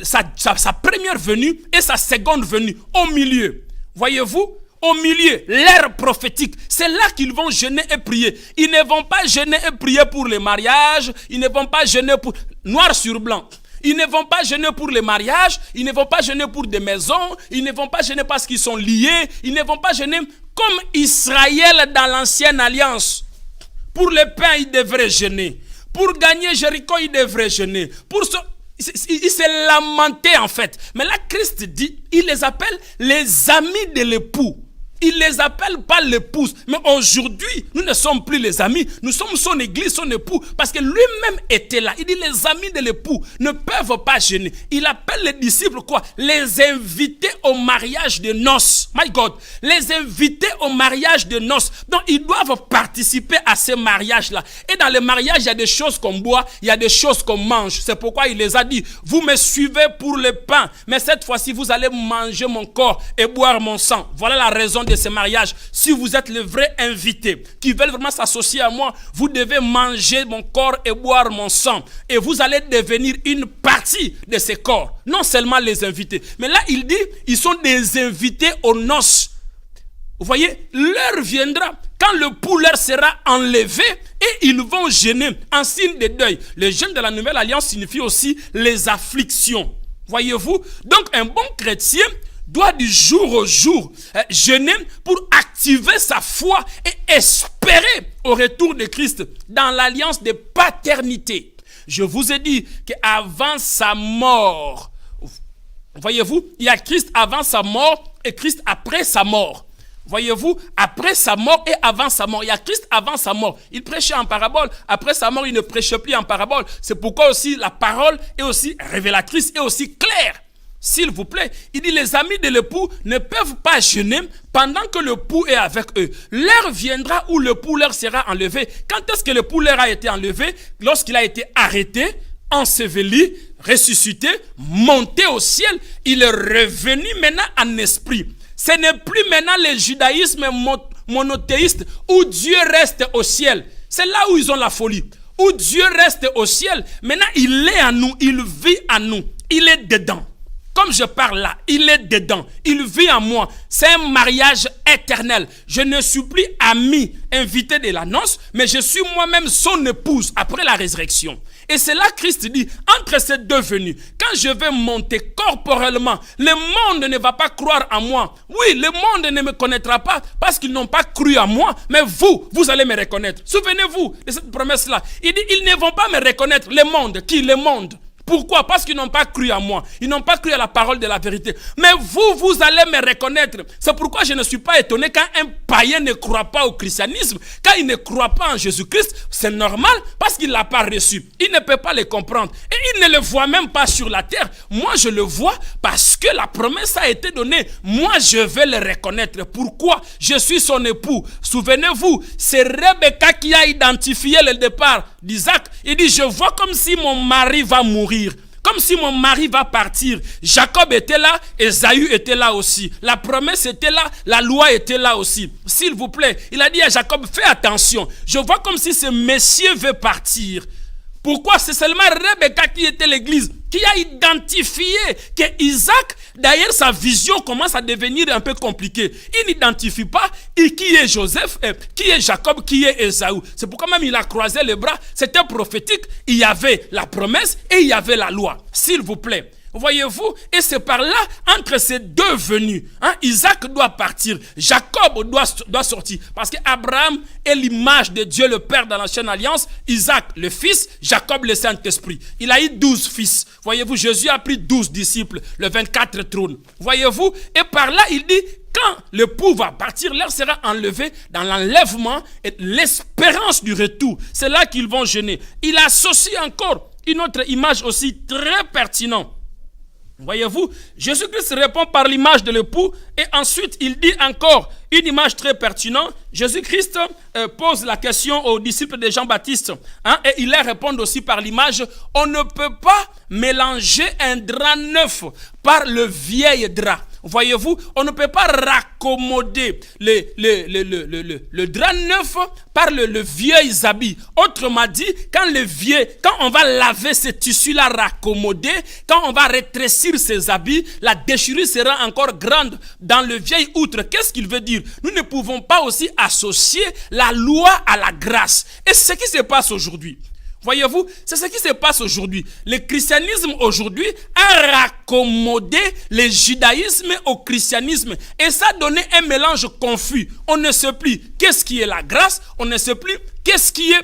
Speaker 1: sa première venue et sa seconde venue. Au milieu. Voyez-vous? Au milieu, l'ère prophétique, c'est là qu'ils vont jeûner et prier. Ils ne vont pas jeûner et prier pour les mariages. Ils ne vont pas jeûner pour noir sur blanc. Ils ne vont pas jeûner pour les mariages, ils ne vont pas jeûner pour des maisons, ils ne vont pas jeûner parce qu'ils sont liés, ils ne vont pas jeûner comme Israël dans l'ancienne alliance. Pour le pain, ils devraient jeûner. Pour gagner Jéricho, ils devraient jeûner. Il s'est lamenté en fait. Mais là, Christ dit, il les appelle les amis de l'époux. Il ne les appelle pas l'épouse. Mais aujourd'hui, nous ne sommes plus les amis. Nous sommes son église, son époux. Parce que lui-même était là. Il dit les amis de l'époux ne peuvent pas jeûner. Il appelle les disciples quoi? Les invités au mariage de noces. My God. Les invités au mariage de noces. Donc ils doivent participer à ces mariages-là. Et dans les mariages, il y a des choses qu'on boit, il y a des choses qu'on mange. C'est pourquoi il les a dit, vous me suivez pour le pain. Mais cette fois-ci, vous allez manger mon corps et boire mon sang. Voilà la raison de ces mariages. Si vous êtes le vrai invité qui veulent vraiment s'associer à moi, vous devez manger mon corps et boire mon sang. Et vous allez devenir une partie de ces corps. Non seulement les invités. Mais là, il dit, ils sont des invités aux noces. Vous voyez, l'heure viendra quand le pou leur sera enlevé et ils vont jeûner en signe de deuil. Le jeûne de la nouvelle alliance signifie aussi les afflictions. Voyez-vous? Donc un bon chrétien doit du jour au jour jeûner pour activer sa foi et espérer au retour de Christ dans l'alliance de paternité. Je vous ai dit qu'avant sa mort, voyez-vous, il y a Christ avant sa mort et Christ après sa mort. Voyez-vous, après sa mort et avant sa mort. Il y a Christ avant sa mort. Il prêchait en parabole. Après sa mort, il ne prêchait plus en parabole. C'est pourquoi aussi la parole est aussi révélatrice et aussi claire. S'il vous plaît, il dit les amis de l'époux ne peuvent pas jeûner pendant que l'époux est avec eux. L'heure viendra où l'époux leur sera enlevé. Quand est-ce que l'époux leur a été enlevé? Lorsqu'il a été arrêté, enseveli, ressuscité, monté au ciel. Il est revenu maintenant en esprit. Ce n'est plus maintenant le judaïsme monothéiste où Dieu reste au ciel. C'est là où ils ont la folie. Où Dieu reste au ciel. Maintenant, il est en nous. Il vit en nous. Il est dedans. Comme je parle là, il est dedans. Il vit en moi. C'est un mariage éternel. Je ne suis plus ami, invité de la noce, mais je suis moi-même son épouse après la résurrection. Et c'est là Christ dit, entre ces deux venues, quand je vais monter corporellement, le monde ne va pas croire en moi. Oui, le monde ne me connaîtra pas parce qu'ils n'ont pas cru en moi, mais vous allez me reconnaître. Souvenez-vous de cette promesse-là. Il dit, ils ne vont pas me reconnaître. Le monde, qui? Le monde. Pourquoi? Parce qu'ils n'ont pas cru à moi. Ils n'ont pas cru à la parole de la vérité. Mais vous allez me reconnaître. C'est pourquoi je ne suis pas étonné quand un païen ne croit pas au christianisme. Quand il ne croit pas en Jésus-Christ, c'est normal parce qu'il ne l'a pas reçu. Il ne peut pas le comprendre. Et il ne le voit même pas sur la terre. Moi, je le vois parce que la promesse a été donnée. Moi, je vais le reconnaître. Pourquoi? Je suis son époux. Souvenez-vous, c'est Rebecca qui a identifié le départ d'Isaac. Il dit, je vois comme si mon mari va mourir. comme si mon mari va partir. Jacob était là, Ésaü était là aussi. La promesse était là, la loi était là aussi. S'il vous plaît, il a dit à Jacob, fais attention. Je vois comme si ce monsieur veut partir. Pourquoi? C'est seulement Rebecca qui était l'église, qui a identifié que Isaac, d'ailleurs sa vision commence à devenir un peu compliquée. Il n'identifie pas qui est Joseph, qui est Jacob, qui est Ésaü. C'est pourquoi même il a croisé les bras. C'était prophétique. Il y avait la promesse et il y avait la loi. S'il vous plaît. Voyez-vous, et c'est par là, entre ces deux venus, Isaac doit partir, Jacob doit sortir, parce qu'Abraham est l'image de Dieu le Père dans l'ancienne alliance, Isaac le fils, Jacob le Saint-Esprit. Il a eu 12 fils. Voyez-vous, Jésus a pris 12 disciples, le 24 trônes. Voyez-vous, et par là, il dit, quand l'époux va partir, leur sera enlevé dans l'enlèvement et l'espérance du retour. C'est là qu'ils vont jeûner. Il associe encore une autre image aussi très pertinente. Voyez-vous, Jésus-Christ répond par l'image de l'époux et ensuite il dit encore une image très pertinente. Jésus-Christ pose la question aux disciples de Jean-Baptiste et il leur répond aussi par l'image. On ne peut pas mélanger un drap neuf par le vieil drap. Voyez-vous, on ne peut pas raccommoder le drap neuf par le vieil habit. Autrement dit, quand on va laver ces tissus-là raccommodés, quand on va rétrécir ces habits, la déchirure sera encore grande dans le vieil outre. Qu'est-ce qu'il veut dire? Nous ne pouvons pas aussi associer la loi à la grâce. Et c'est ce qui se passe aujourd'hui. Voyez-vous, c'est ce qui se passe aujourd'hui. Le christianisme aujourd'hui a raccommodé le judaïsme au christianisme. Et ça a donné un mélange confus. On ne sait plus qu'est-ce qui est la grâce, on ne sait plus qu'est-ce qui est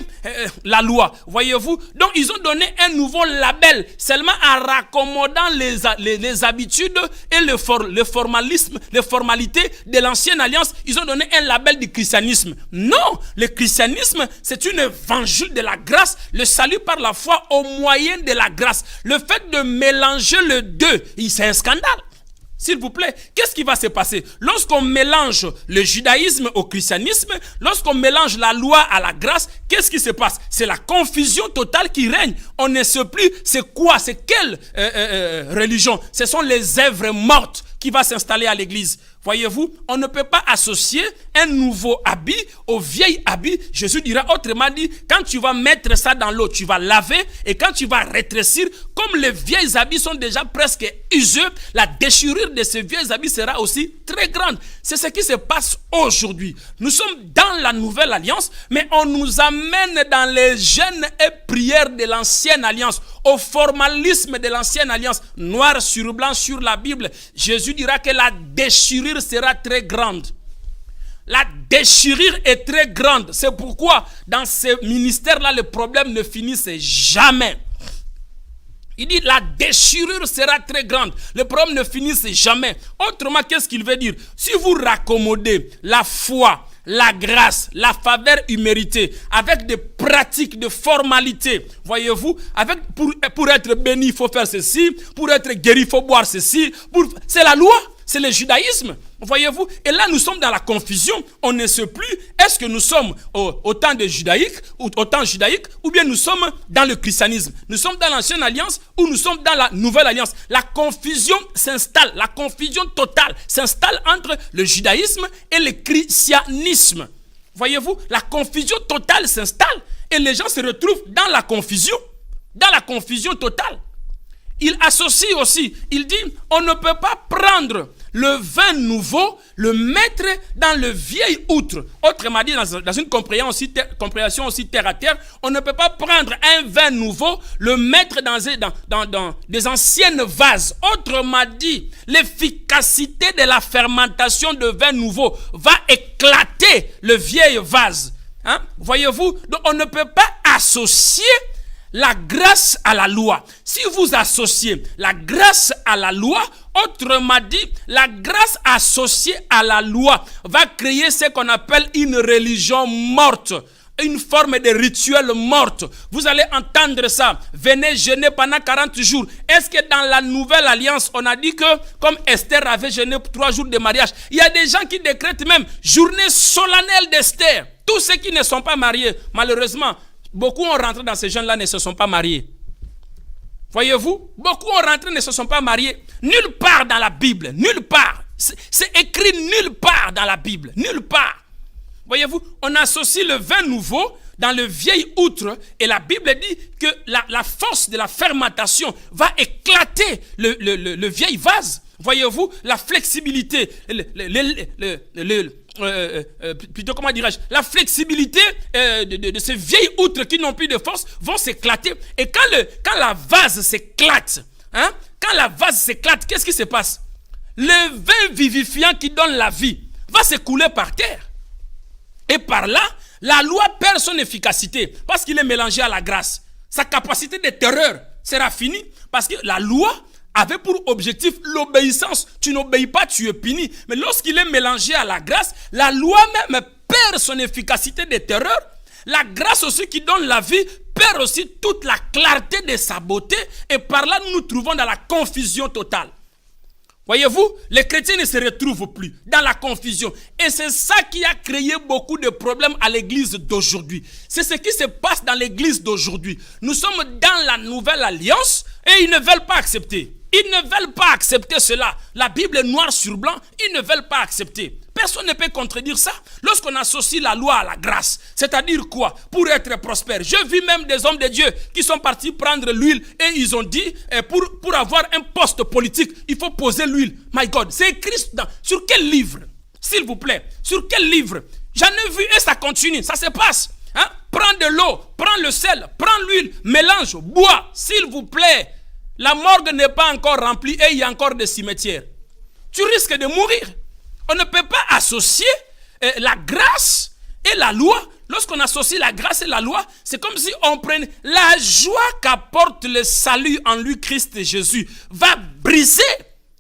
Speaker 1: la loi. Voyez-vous, donc ils ont donné un nouveau label seulement en raccommodant les habitudes et le formalisme, les formalités de l'ancienne alliance. Ils ont donné un label du christianisme. Non, le christianisme, c'est une évangile de la grâce, le salut par la foi au moyen de la grâce. Le fait de mélanger les deux, c'est un scandale. S'il vous plaît, qu'est-ce qui va se passer? Lorsqu'on mélange le judaïsme au christianisme, lorsqu'on mélange la loi à la grâce, qu'est-ce qui se passe? C'est la confusion totale qui règne. On ne sait plus c'est quoi, c'est quelle religion. Ce sont les œuvres mortes qui vont s'installer à l'église. Voyez-vous, on ne peut pas associer un nouveau habit au vieil habit. Jésus dira autrement dit, quand tu vas mettre ça dans l'eau, tu vas laver et quand tu vas rétrécir, comme les vieils habits sont déjà presque usés, la déchirure de ces vieux habits sera aussi très grande. C'est ce qui se passe aujourd'hui. Nous sommes dans la nouvelle alliance, mais on nous amène dans les jeûnes et prières de l'ancienne alliance, au formalisme de l'ancienne alliance, noir sur blanc sur la Bible. Jésus dira que la déchirure sera très grande. La déchirure est très grande. C'est pourquoi dans ce ministère-là, le problème ne finissent jamais. Il dit la déchirure sera très grande. Le problème ne finissent jamais. Autrement, qu'est-ce qu'il veut dire? Si vous raccommodez la foi, la grâce, la faveur imméritée, avec des pratiques de formalité, voyez-vous, pour être béni, il faut faire ceci, pour être guéri, il faut boire ceci, c'est la loi, c'est le judaïsme, voyez-vous, et là nous sommes dans la confusion, on ne sait plus, est-ce que nous sommes au temps de judaïque, ou bien nous sommes dans le christianisme, nous sommes dans l'ancienne alliance, ou nous sommes dans la nouvelle alliance. La confusion s'installe, la confusion totale s'installe entre le judaïsme et le christianisme. Voyez-vous, la confusion totale s'installe et les gens se retrouvent dans la confusion totale. Il associe aussi, il dit, on ne peut pas prendre le vin nouveau, le mettre dans le vieil outre. Autrement dit, dans une compréhension aussi terre à terre, on ne peut pas prendre un vin nouveau, le mettre dans des anciennes vases. Autrement dit, l'efficacité de la fermentation de vin nouveau va éclater le vieil vase. Voyez-vous, donc on ne peut pas associer la grâce à la loi. Si vous associez la grâce à la loi, autrement dit, la grâce associée à la loi va créer ce qu'on appelle une religion morte, une forme de rituel morte. Vous allez entendre ça. Venez jeûner pendant 40 jours. Est-ce que dans la nouvelle alliance, on a dit que comme Esther avait jeûné pour 3 jours de mariage, il y a des gens qui décrètent même journée solennelle d'Esther. Tous ceux qui ne sont pas mariés, malheureusement, beaucoup ont rentré dans ces jeunes-là ne se sont pas mariés. Voyez-vous, beaucoup ont rentré, ne se sont pas mariés. Nulle part dans la Bible, nulle part. C'est écrit nulle part dans la Bible, nulle part. Voyez-vous, on associe le vin nouveau dans le vieil outre et la Bible dit que la force de la fermentation va éclater le vieil vase. Voyez-vous, la flexibilité, plutôt comment dirais-je, la flexibilité de ces vieilles outres qui n'ont plus de force vont s'éclater. Et quand la vase s'éclate, quand la vase s'éclate, qu'est-ce qui se passe? Le vin vivifiant qui donne la vie va s'écouler par terre. Et par là, la loi perd son efficacité parce qu'il est mélangé à la grâce. Sa capacité de terreur sera finie parce que la loi avait pour objectif l'obéissance. Tu n'obéis pas, tu es puni. Mais lorsqu'il est mélangé à la grâce, la loi même perd son efficacité de terreur. La grâce aussi qui donne la vie perd aussi toute la clarté de sa beauté. Et par là, nous nous trouvons dans la confusion totale. Voyez-vous, les chrétiens ne se retrouvent plus dans la confusion. Et c'est ça qui a créé beaucoup de problèmes à l'église d'aujourd'hui. C'est ce qui se passe dans l'église d'aujourd'hui. Nous sommes dans la nouvelle alliance et ils ne veulent pas accepter. Ils ne veulent pas accepter cela. La Bible est noir sur blanc, ils ne veulent pas accepter. Personne ne peut contredire ça. Lorsqu'on associe la loi à la grâce, c'est-à-dire quoi? Pour être prospère. Je vis même des hommes de Dieu qui sont partis prendre l'huile et ils ont dit, pour avoir un poste politique, il faut poser l'huile. My God, c'est écrit sur quel livre? S'il vous plaît, sur quel livre? J'en ai vu et ça continue, ça se passe. Prends de l'eau, prends le sel, prends l'huile, mélange, bois, s'il vous plaît. La morgue n'est pas encore remplie et il y a encore des cimetières. Tu risques de mourir. On ne peut pas associer la grâce et la loi. Lorsqu'on associe la grâce et la loi, c'est comme si on prenait la joie qu'apporte le salut en lui, Christ Jésus, va briser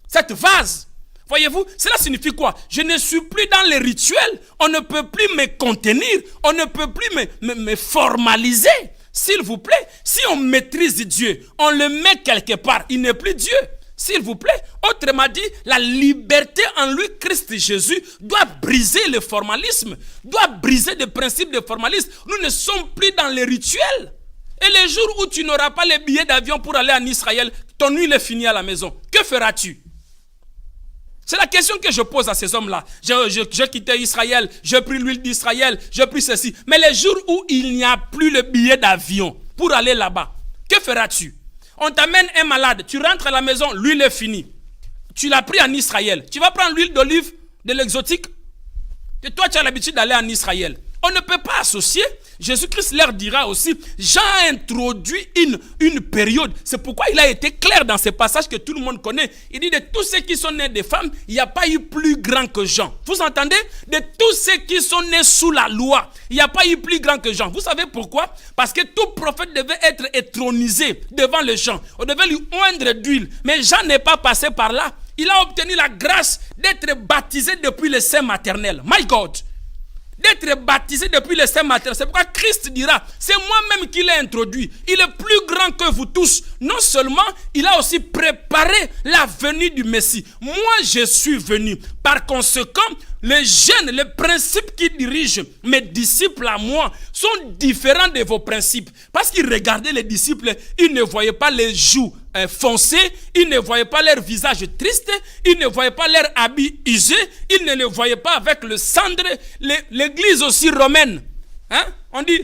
Speaker 1: cette vase. Voyez-vous, cela signifie quoi? Je ne suis plus dans les rituels. On ne peut plus me contenir. On ne peut plus me formaliser. S'il vous plaît, si on maîtrise Dieu, on le met quelque part, il n'est plus Dieu. S'il vous plaît, autrement dit, la liberté en lui, Christ Jésus, doit briser le formalisme, doit briser les principes de formalisme. Nous ne sommes plus dans les rituels. Et les jours où tu n'auras pas les billets d'avion pour aller en Israël, ton huile est finie à la maison. Que feras-tu? C'est la question que je pose à ces hommes-là. J'ai quitté Israël, j'ai pris l'huile d'Israël, j'ai pris ceci. Mais les jours où il n'y a plus le billet d'avion pour aller là-bas, que feras-tu? On t'amène un malade, tu rentres à la maison, l'huile est finie. Tu l'as pris en Israël. Tu vas prendre l'huile d'olive de l'exotique? Et toi, tu as l'habitude d'aller en Israël. On ne peut pas associer. Jésus-Christ leur dira aussi, Jean a introduit une période. C'est pourquoi il a été clair dans ce passage que tout le monde connaît. Il dit de tous ceux qui sont nés des femmes, il n'y a pas eu plus grand que Jean. Vous entendez? De tous ceux qui sont nés sous la loi, il n'y a pas eu plus grand que Jean. Vous savez pourquoi? Parce que tout prophète devait être étronisé devant le Jean. On devait lui oindre d'huile. Mais Jean n'est pas passé par là. Il a obtenu la grâce d'être baptisé depuis le sein maternel. My God! D'être baptisé depuis le sein maternel. C'est pourquoi Christ dira, c'est moi-même qui l'ai introduit. Il est plus grand que vous tous. Non seulement, il a aussi préparé la venue du Messie. Moi, je suis venu. Par conséquent, les gènes, les principes qui dirigent mes disciples à moi sont différents de vos principes. Parce qu'ils regardaient les disciples, ils ne voyaient pas les joues foncés, ils ne voyaient pas leur visage triste, ils ne voyaient pas leur habit usé, ils ne le voyaient pas avec le cendre. L'église aussi romaine, on dit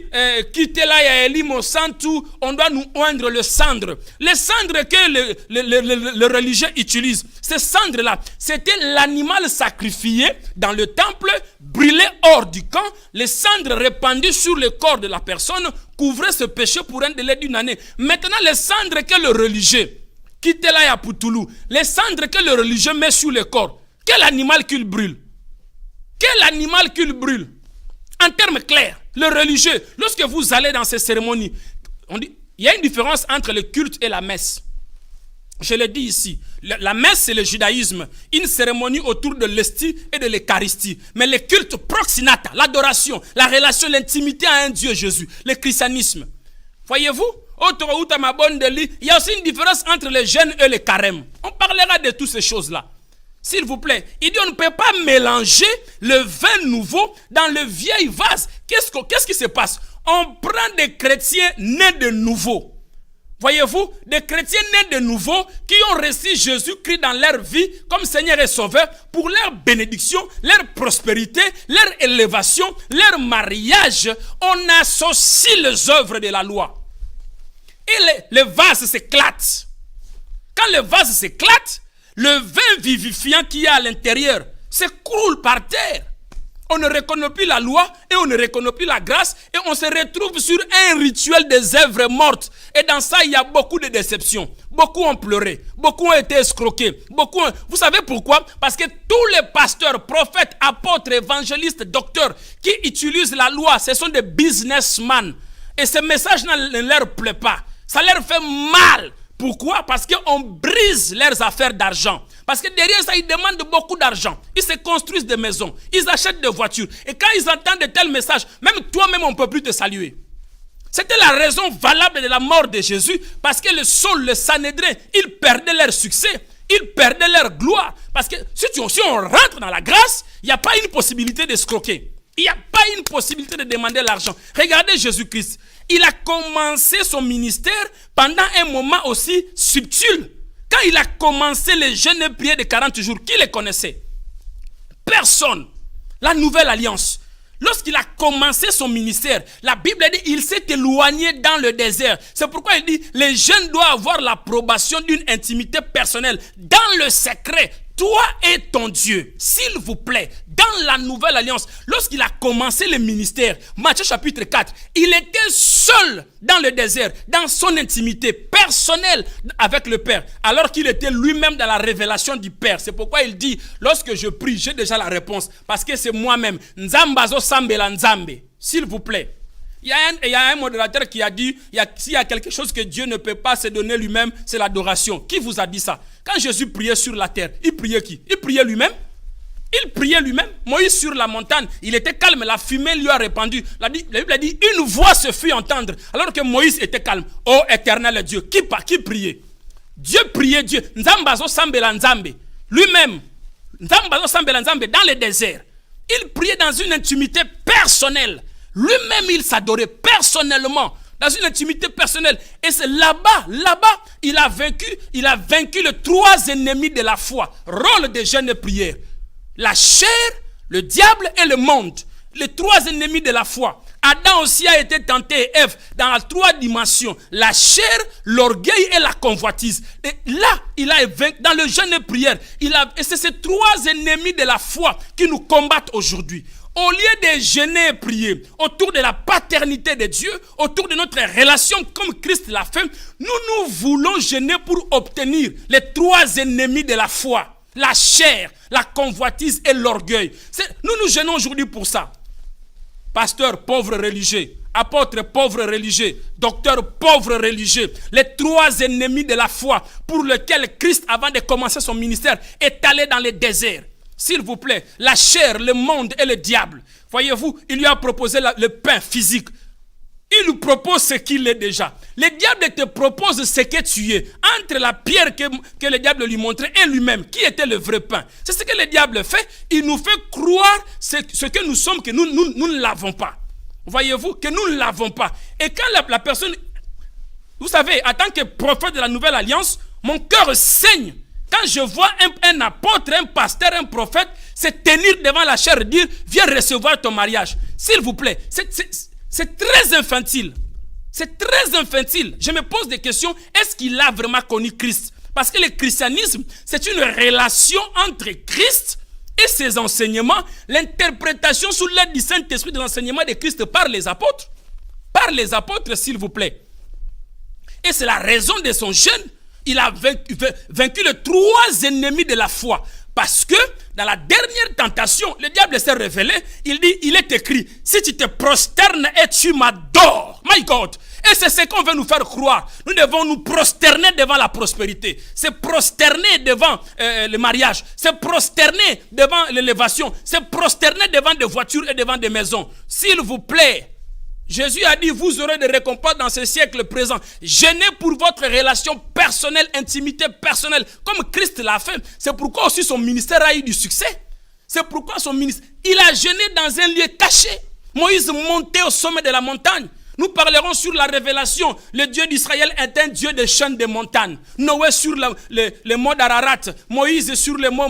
Speaker 1: quittez la ya elimo santu, on doit nous oindre le cendre. Le cendre que le religieux utilise, ce cendre là, c'était l'animal sacrifié dans le temple, brûlé hors du camp. Le cendre répandu sur le corps de la personne couvrait ce péché pour un délai d'une année. Maintenant, le cendre que le religieux, quittez la ya poutoulou, le cendre que le religieux met sur le corps, quel animal qu'il brûle? Quel animal qu'il brûle? En termes clairs, le religieux, lorsque vous allez dans ces cérémonies, on dit, il y a une différence entre le culte et la messe. Je le dis ici, la messe c'est le judaïsme, une cérémonie autour de l'hostie et de l'eucharistie. Mais le culte proxinata, l'adoration, la relation, l'intimité à un Dieu Jésus, le christianisme. Voyez-vous, il y a aussi une différence entre le jeûne et le carême. On parlera de toutes ces choses-là. S'il vous plaît, il dit on ne peut pas mélanger le vin nouveau dans le vieil vase. Qu'est-ce qui se passe? On prend des chrétiens nés de nouveau. Voyez-vous, des chrétiens nés de nouveau qui ont reçu Jésus-Christ dans leur vie comme Seigneur et Sauveur pour leur bénédiction, leur prospérité, leur élévation, leur mariage. On associe les œuvres de la loi. Et le vase s'éclate. Quand le vase s'éclate, le vin vivifiant qu'il y a à l'intérieur s'écroule par terre. On ne reconnaît plus la loi et on ne reconnaît plus la grâce et on se retrouve sur un rituel des œuvres mortes. Et dans ça, il y a beaucoup de déceptions. Beaucoup ont pleuré, beaucoup ont été escroqués. Vous savez pourquoi? Parce que tous les pasteurs, prophètes, apôtres, évangélistes, docteurs qui utilisent la loi, ce sont des businessmen. Et ce message ne leur plaît pas. Ça leur fait mal. Pourquoi? Parce qu'on brise leurs affaires d'argent. Parce que derrière ça, ils demandent beaucoup d'argent. Ils se construisent des maisons. Ils achètent des voitures. Et quand ils entendent de tels messages, même toi-même, on ne peut plus te saluer. C'était la raison valable de la mort de Jésus. Parce que le Saul, le Sanhédrin, ils perdaient leur succès. Ils perdaient leur gloire. Parce que si on rentre dans la grâce, il n'y a pas une possibilité d'escroquer. Il n'y a pas une possibilité de demander l'argent. Regardez Jésus-Christ. Il a commencé son ministère pendant un moment aussi subtil. Quand il a commencé les jeûnes et prières de 40 jours, qui les connaissait? Personne. La nouvelle alliance. Lorsqu'il a commencé son ministère, la Bible dit qu'il s'est éloigné dans le désert. C'est pourquoi il dit les jeunes doivent avoir l'approbation d'une intimité personnelle dans le secret. Toi et ton Dieu, s'il vous plaît, dans la nouvelle alliance, lorsqu'il a commencé le ministère, Matthieu chapitre 4, il était seul dans le désert, dans son intimité personnelle avec le Père, alors qu'il était lui-même dans la révélation du Père. C'est pourquoi il dit, lorsque je prie, j'ai déjà la réponse, parce que c'est moi-même. Nzambazo sambela nzambe, s'il vous plaît. Il y a un modérateur qui a dit, s'il y a quelque chose que Dieu ne peut pas se donner lui-même, c'est l'adoration. Qui vous a dit ça? Quand Jésus priait sur la terre, il priait qui? Il priait lui-même. Il priait lui-même. Moïse sur la montagne, il était calme, la fumée lui a répandu. La Bible a dit, une voix se fit entendre, alors que Moïse était calme. Ô éternel Dieu, qui priait? Dieu priait Dieu. Nzambazo sambela nzambe. Lui-même, Nzambazo sambela nzambe dans le désert. Il priait dans une intimité personnelle. Lui-même, il s'adorait personnellement, dans une intimité personnelle. Et c'est là-bas, il a vaincu les trois ennemis de la foi. Rôle de jeûne et prière. La chair, le diable et le monde. Les trois ennemis de la foi. Adam aussi a été tenté, et Ève, dans les trois dimensions. La chair, l'orgueil et la convoitise. Et là, il a vaincu, dans le jeûne et prière. Et c'est ces trois ennemis de la foi qui nous combattent aujourd'hui. Au lieu de jeûner et prier autour de la paternité de Dieu, autour de notre relation comme Christ l'a fait, nous voulons jeûner pour obtenir les trois ennemis de la foi. La chair, la convoitise et l'orgueil. Nous jeûnons aujourd'hui pour ça. Pasteur pauvre religieux, apôtre pauvre religieux, docteur pauvre religieux. Les trois ennemis de la foi pour lesquels Christ, avant de commencer son ministère, est allé dans le désert. S'il vous plaît, la chair, le monde et le diable. Voyez-vous, il lui a proposé le pain physique. Il lui propose ce qu'il est déjà. Le diable te propose ce que tu es. Entre la pierre que le diable lui montrait et lui-même, qui était le vrai pain. C'est ce que le diable fait. Il nous fait croire ce que nous sommes, que nous ne l'avons pas. Voyez-vous, que nous ne l'avons pas. Et quand la personne... Vous savez, en tant que prophète de la nouvelle alliance, mon cœur saigne. Quand je vois un apôtre, un pasteur, un prophète se tenir devant la chair et dire « Viens recevoir ton mariage ». S'il vous plaît, c'est très infantile. C'est très infantile. Je me pose des questions. Est-ce qu'il a vraiment connu Christ? Parce que le christianisme, c'est une relation entre Christ et ses enseignements. L'interprétation sous l'aide du Saint-Esprit de l'enseignement de Christ par les apôtres. Par les apôtres, s'il vous plaît. Et c'est la raison de son jeûne. Il a vaincu les trois ennemis de la foi. Parce que dans la dernière tentation, le diable s'est révélé. Il dit, il est écrit, si tu te prosternes et tu m'adores, my God. Et c'est ce qu'on veut nous faire croire. Nous devons nous prosterner devant la prospérité. Se prosterner devant le mariage. Se prosterner devant l'élévation. Se prosterner devant des voitures et devant des maisons. S'il vous plaît. Jésus a dit, vous aurez des récompenses dans ce siècle présent. Jeûnez pour votre relation personnelle, intimité personnelle, comme Christ l'a fait. C'est pourquoi aussi son ministère a eu du succès. C'est pourquoi son ministère, il a jeûné dans un lieu caché. Moïse montait au sommet de la montagne. Nous parlerons sur la révélation. Le Dieu d'Israël est un Dieu des chaînes de montagnes. Noé sur le mont d'Ararat, Moïse sur le mont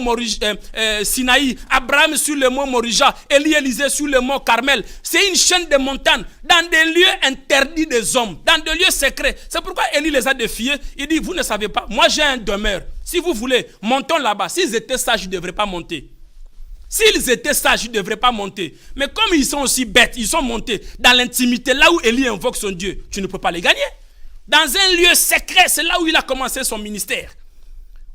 Speaker 1: Sinaï, Abraham sur le mont Morija, Élie et Élisée sur le mont Carmel. C'est une chaîne de montagnes dans des lieux interdits des hommes, dans des lieux secrets. C'est pourquoi Élie les a défiés. Il dit, vous ne savez pas, moi j'ai un demeure. Si vous voulez, montons là-bas. S'ils étaient sages, ils ne devraient pas monter. S'ils étaient sages, ils ne devraient pas monter. Mais comme ils sont aussi bêtes, ils sont montés dans l'intimité, là où Élie invoque son Dieu. Tu ne peux pas les gagner. Dans un lieu secret, c'est là où il a commencé son ministère.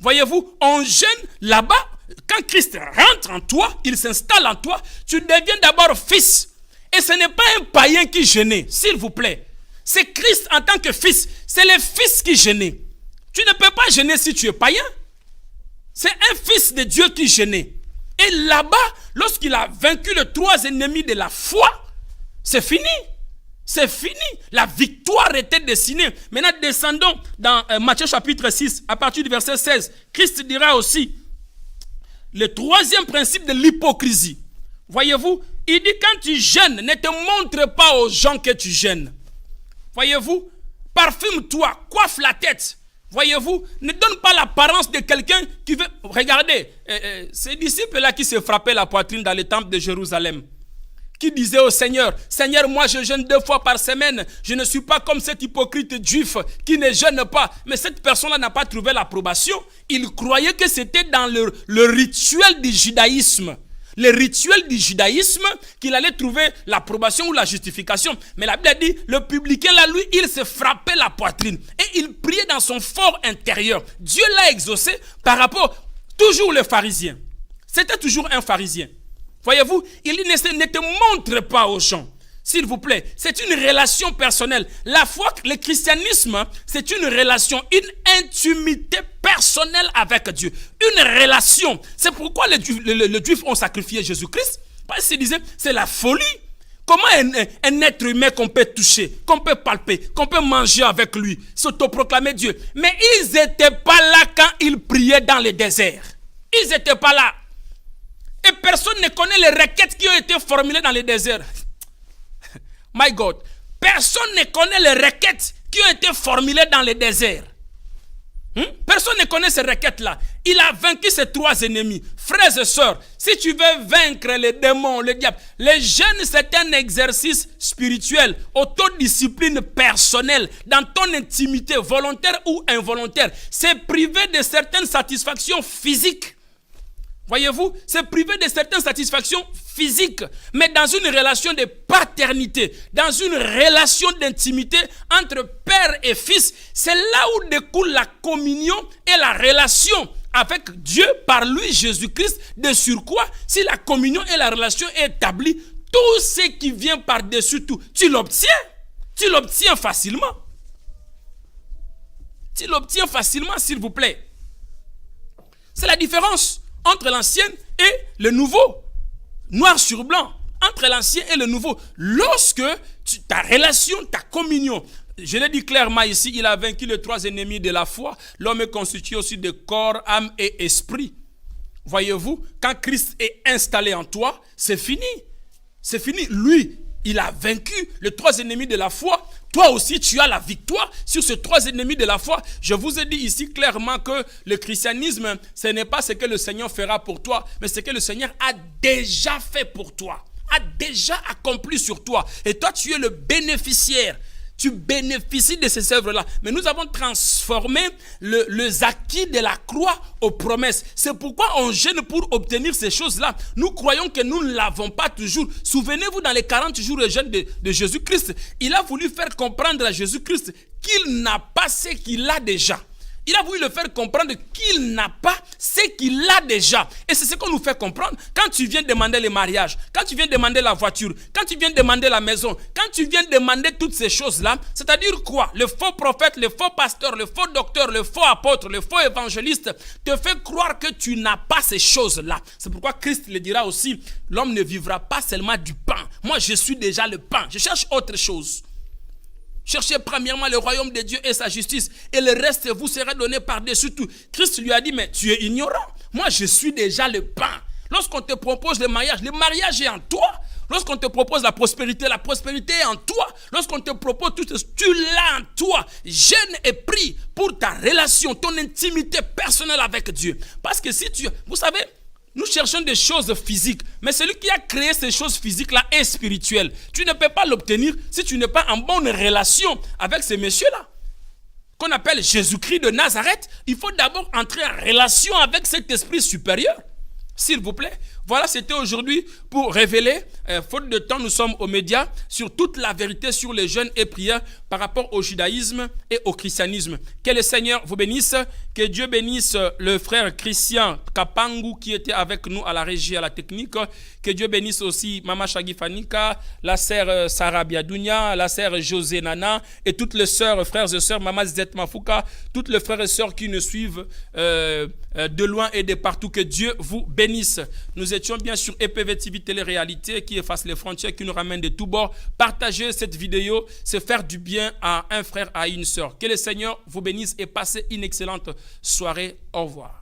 Speaker 1: Voyez-vous, on jeûne là-bas. Quand Christ rentre en toi, il s'installe en toi, tu deviens d'abord fils. Et ce n'est pas un païen qui jeûnait, s'il vous plaît. C'est Christ en tant que fils. C'est le fils qui jeûnait. Tu ne peux pas jeûner si tu es païen. C'est un fils de Dieu qui jeûnait. Et là-bas, lorsqu'il a vaincu les 3 ennemis de la foi, c'est fini. C'est fini. La victoire était dessinée. Maintenant, descendons dans Matthieu chapitre 6, à partir du verset 16. Christ dira aussi, le 3e principe de l'hypocrisie. Voyez-vous, il dit quand tu jeûnes, ne te montre pas aux gens que tu jeûnes. Voyez-vous, parfume-toi, coiffe la tête. Voyez-vous, ne donne pas l'apparence de quelqu'un qui veut... Regardez, ces disciples-là qui se frappaient la poitrine dans le temple de Jérusalem, qui disaient au Seigneur, Seigneur, moi je jeûne 2 fois par semaine, je ne suis pas comme cet hypocrite juif qui ne jeûne pas. Mais cette personne-là n'a pas trouvé l'approbation. Il croyait que c'était dans le rituel du judaïsme. Le rituel du judaïsme qu'il allait trouver l'approbation ou la justification. Mais la Bible a dit, le publicain là, lui, il se frappait la poitrine. Et il priait dans son fort intérieur. Dieu l'a exaucé par rapport, toujours le pharisien. C'était toujours un pharisien. Voyez-vous, il dit, ne te montre pas aux gens. S'il vous plaît, c'est une relation personnelle. La foi, le christianisme, c'est une relation, une intimité personnelle avec Dieu. Une relation. C'est pourquoi les Juifs ont sacrifié Jésus-Christ. Parce qu'ils disaient, c'est la folie. Comment un être humain qu'on peut toucher, qu'on peut palper, qu'on peut manger avec lui, s'autoproclamer Dieu. Mais ils n'étaient pas là quand ils priaient dans le désert. Ils n'étaient pas là. Et personne ne connaît les requêtes qui ont été formulées dans le désert. My God, personne ne connaît les requêtes qui ont été formulées dans le désert. Personne ne connaît ces requêtes-là. Il a vaincu ses 3 ennemis. Frères et sœurs, si tu veux vaincre les démons, le diable, le jeûne, c'est un exercice spirituel, autodiscipline personnelle, dans ton intimité, volontaire ou involontaire. C'est privé de certaines satisfactions physiques. Voyez-vous, c'est privé de certaines satisfactions physiques, mais dans une relation de paternité, dans une relation d'intimité entre père et fils, c'est là où découle la communion et la relation avec Dieu par lui, Jésus-Christ. De surcroît, si la communion et la relation est établie, tout ce qui vient par-dessus tout, tu l'obtiens. Tu l'obtiens facilement. Tu l'obtiens facilement, s'il vous plaît. C'est la différence entre l'ancien et le nouveau. Noir sur blanc. Entre l'ancien et le nouveau. Lorsque ta relation, ta communion, je l'ai dit clairement ici, il a vaincu les 3 ennemis de la foi. L'homme est constitué aussi de corps, âme et esprit. Voyez-vous, quand Christ est installé en toi, c'est fini. C'est fini. Lui, il a vaincu les 3 ennemis de la foi. Toi aussi, tu as la victoire sur ces 3 ennemis de la foi. Je vous ai dit ici clairement que le christianisme, ce n'est pas ce que le Seigneur fera pour toi, mais ce que le Seigneur a déjà fait pour toi, a déjà accompli sur toi. Et toi, tu es le bénéficiaire. Tu bénéficies de ces œuvres-là. Mais nous avons transformé les acquis de la croix aux promesses. C'est pourquoi on gêne pour obtenir ces choses-là. Nous croyons que nous ne l'avons pas toujours. Souvenez-vous, dans les 40 jours de jeûne de Jésus-Christ, il a voulu faire comprendre à Jésus-Christ qu'il n'a pas ce qu'il a déjà. Il a voulu le faire comprendre qu'il n'a pas ce qu'il a déjà. Et c'est ce qu'on nous fait comprendre. Quand tu viens demander le mariage, quand tu viens demander la voiture, quand tu viens demander la maison, quand tu viens demander toutes ces choses-là, c'est-à-dire quoi? Le faux prophète, le faux pasteur, le faux docteur, le faux apôtre, le faux évangéliste te fait croire que tu n'as pas ces choses-là. C'est pourquoi Christ le dira aussi, l'homme ne vivra pas seulement du pain. Moi, je suis déjà le pain. Je cherche autre chose. Cherchez premièrement le royaume de Dieu et sa justice, et le reste vous sera donné par-dessus tout. Christ lui a dit, mais tu es ignorant. Moi, je suis déjà le pain. Lorsqu'on te propose le mariage est en toi. Lorsqu'on te propose la prospérité est en toi. Lorsqu'on te propose tout ce, tu l'as en toi. Jeûne et prie pour ta relation, ton intimité personnelle avec Dieu. Parce que si tu, vous savez, nous cherchons des choses physiques, mais celui qui a créé ces choses physiques-là est spirituel. Tu ne peux pas l'obtenir si tu n'es pas en bonne relation avec ces messieurs-là. Qu'on appelle Jésus-Christ de Nazareth, il faut d'abord entrer en relation avec cet esprit supérieur. S'il vous plaît, voilà, c'était aujourd'hui pour révéler, faute de temps, nous sommes aux médias, sur toute la vérité sur les jeûnes et prières par rapport au judaïsme et au christianisme. Que le Seigneur vous bénisse, que Dieu bénisse le frère Christian Kapangu qui était avec nous à la régie, à la technique, que Dieu bénisse aussi Mama Shagifanika, la sœur Sarah Biadounia, la sœur José Nana et toutes les sœurs, frères et sœurs, Mama Zet Mafouka, toutes les frères et sœurs qui nous suivent de loin et de partout, que Dieu vous bénisse. Nous étions bien sur EPV TV Télé-Réalité qui efface les frontières, qui nous ramène de tous bords. Partagez cette vidéo, c'est faire du bien à un frère, à une sœur. Que le Seigneur vous bénisse et passez une excellente soirée. Au revoir.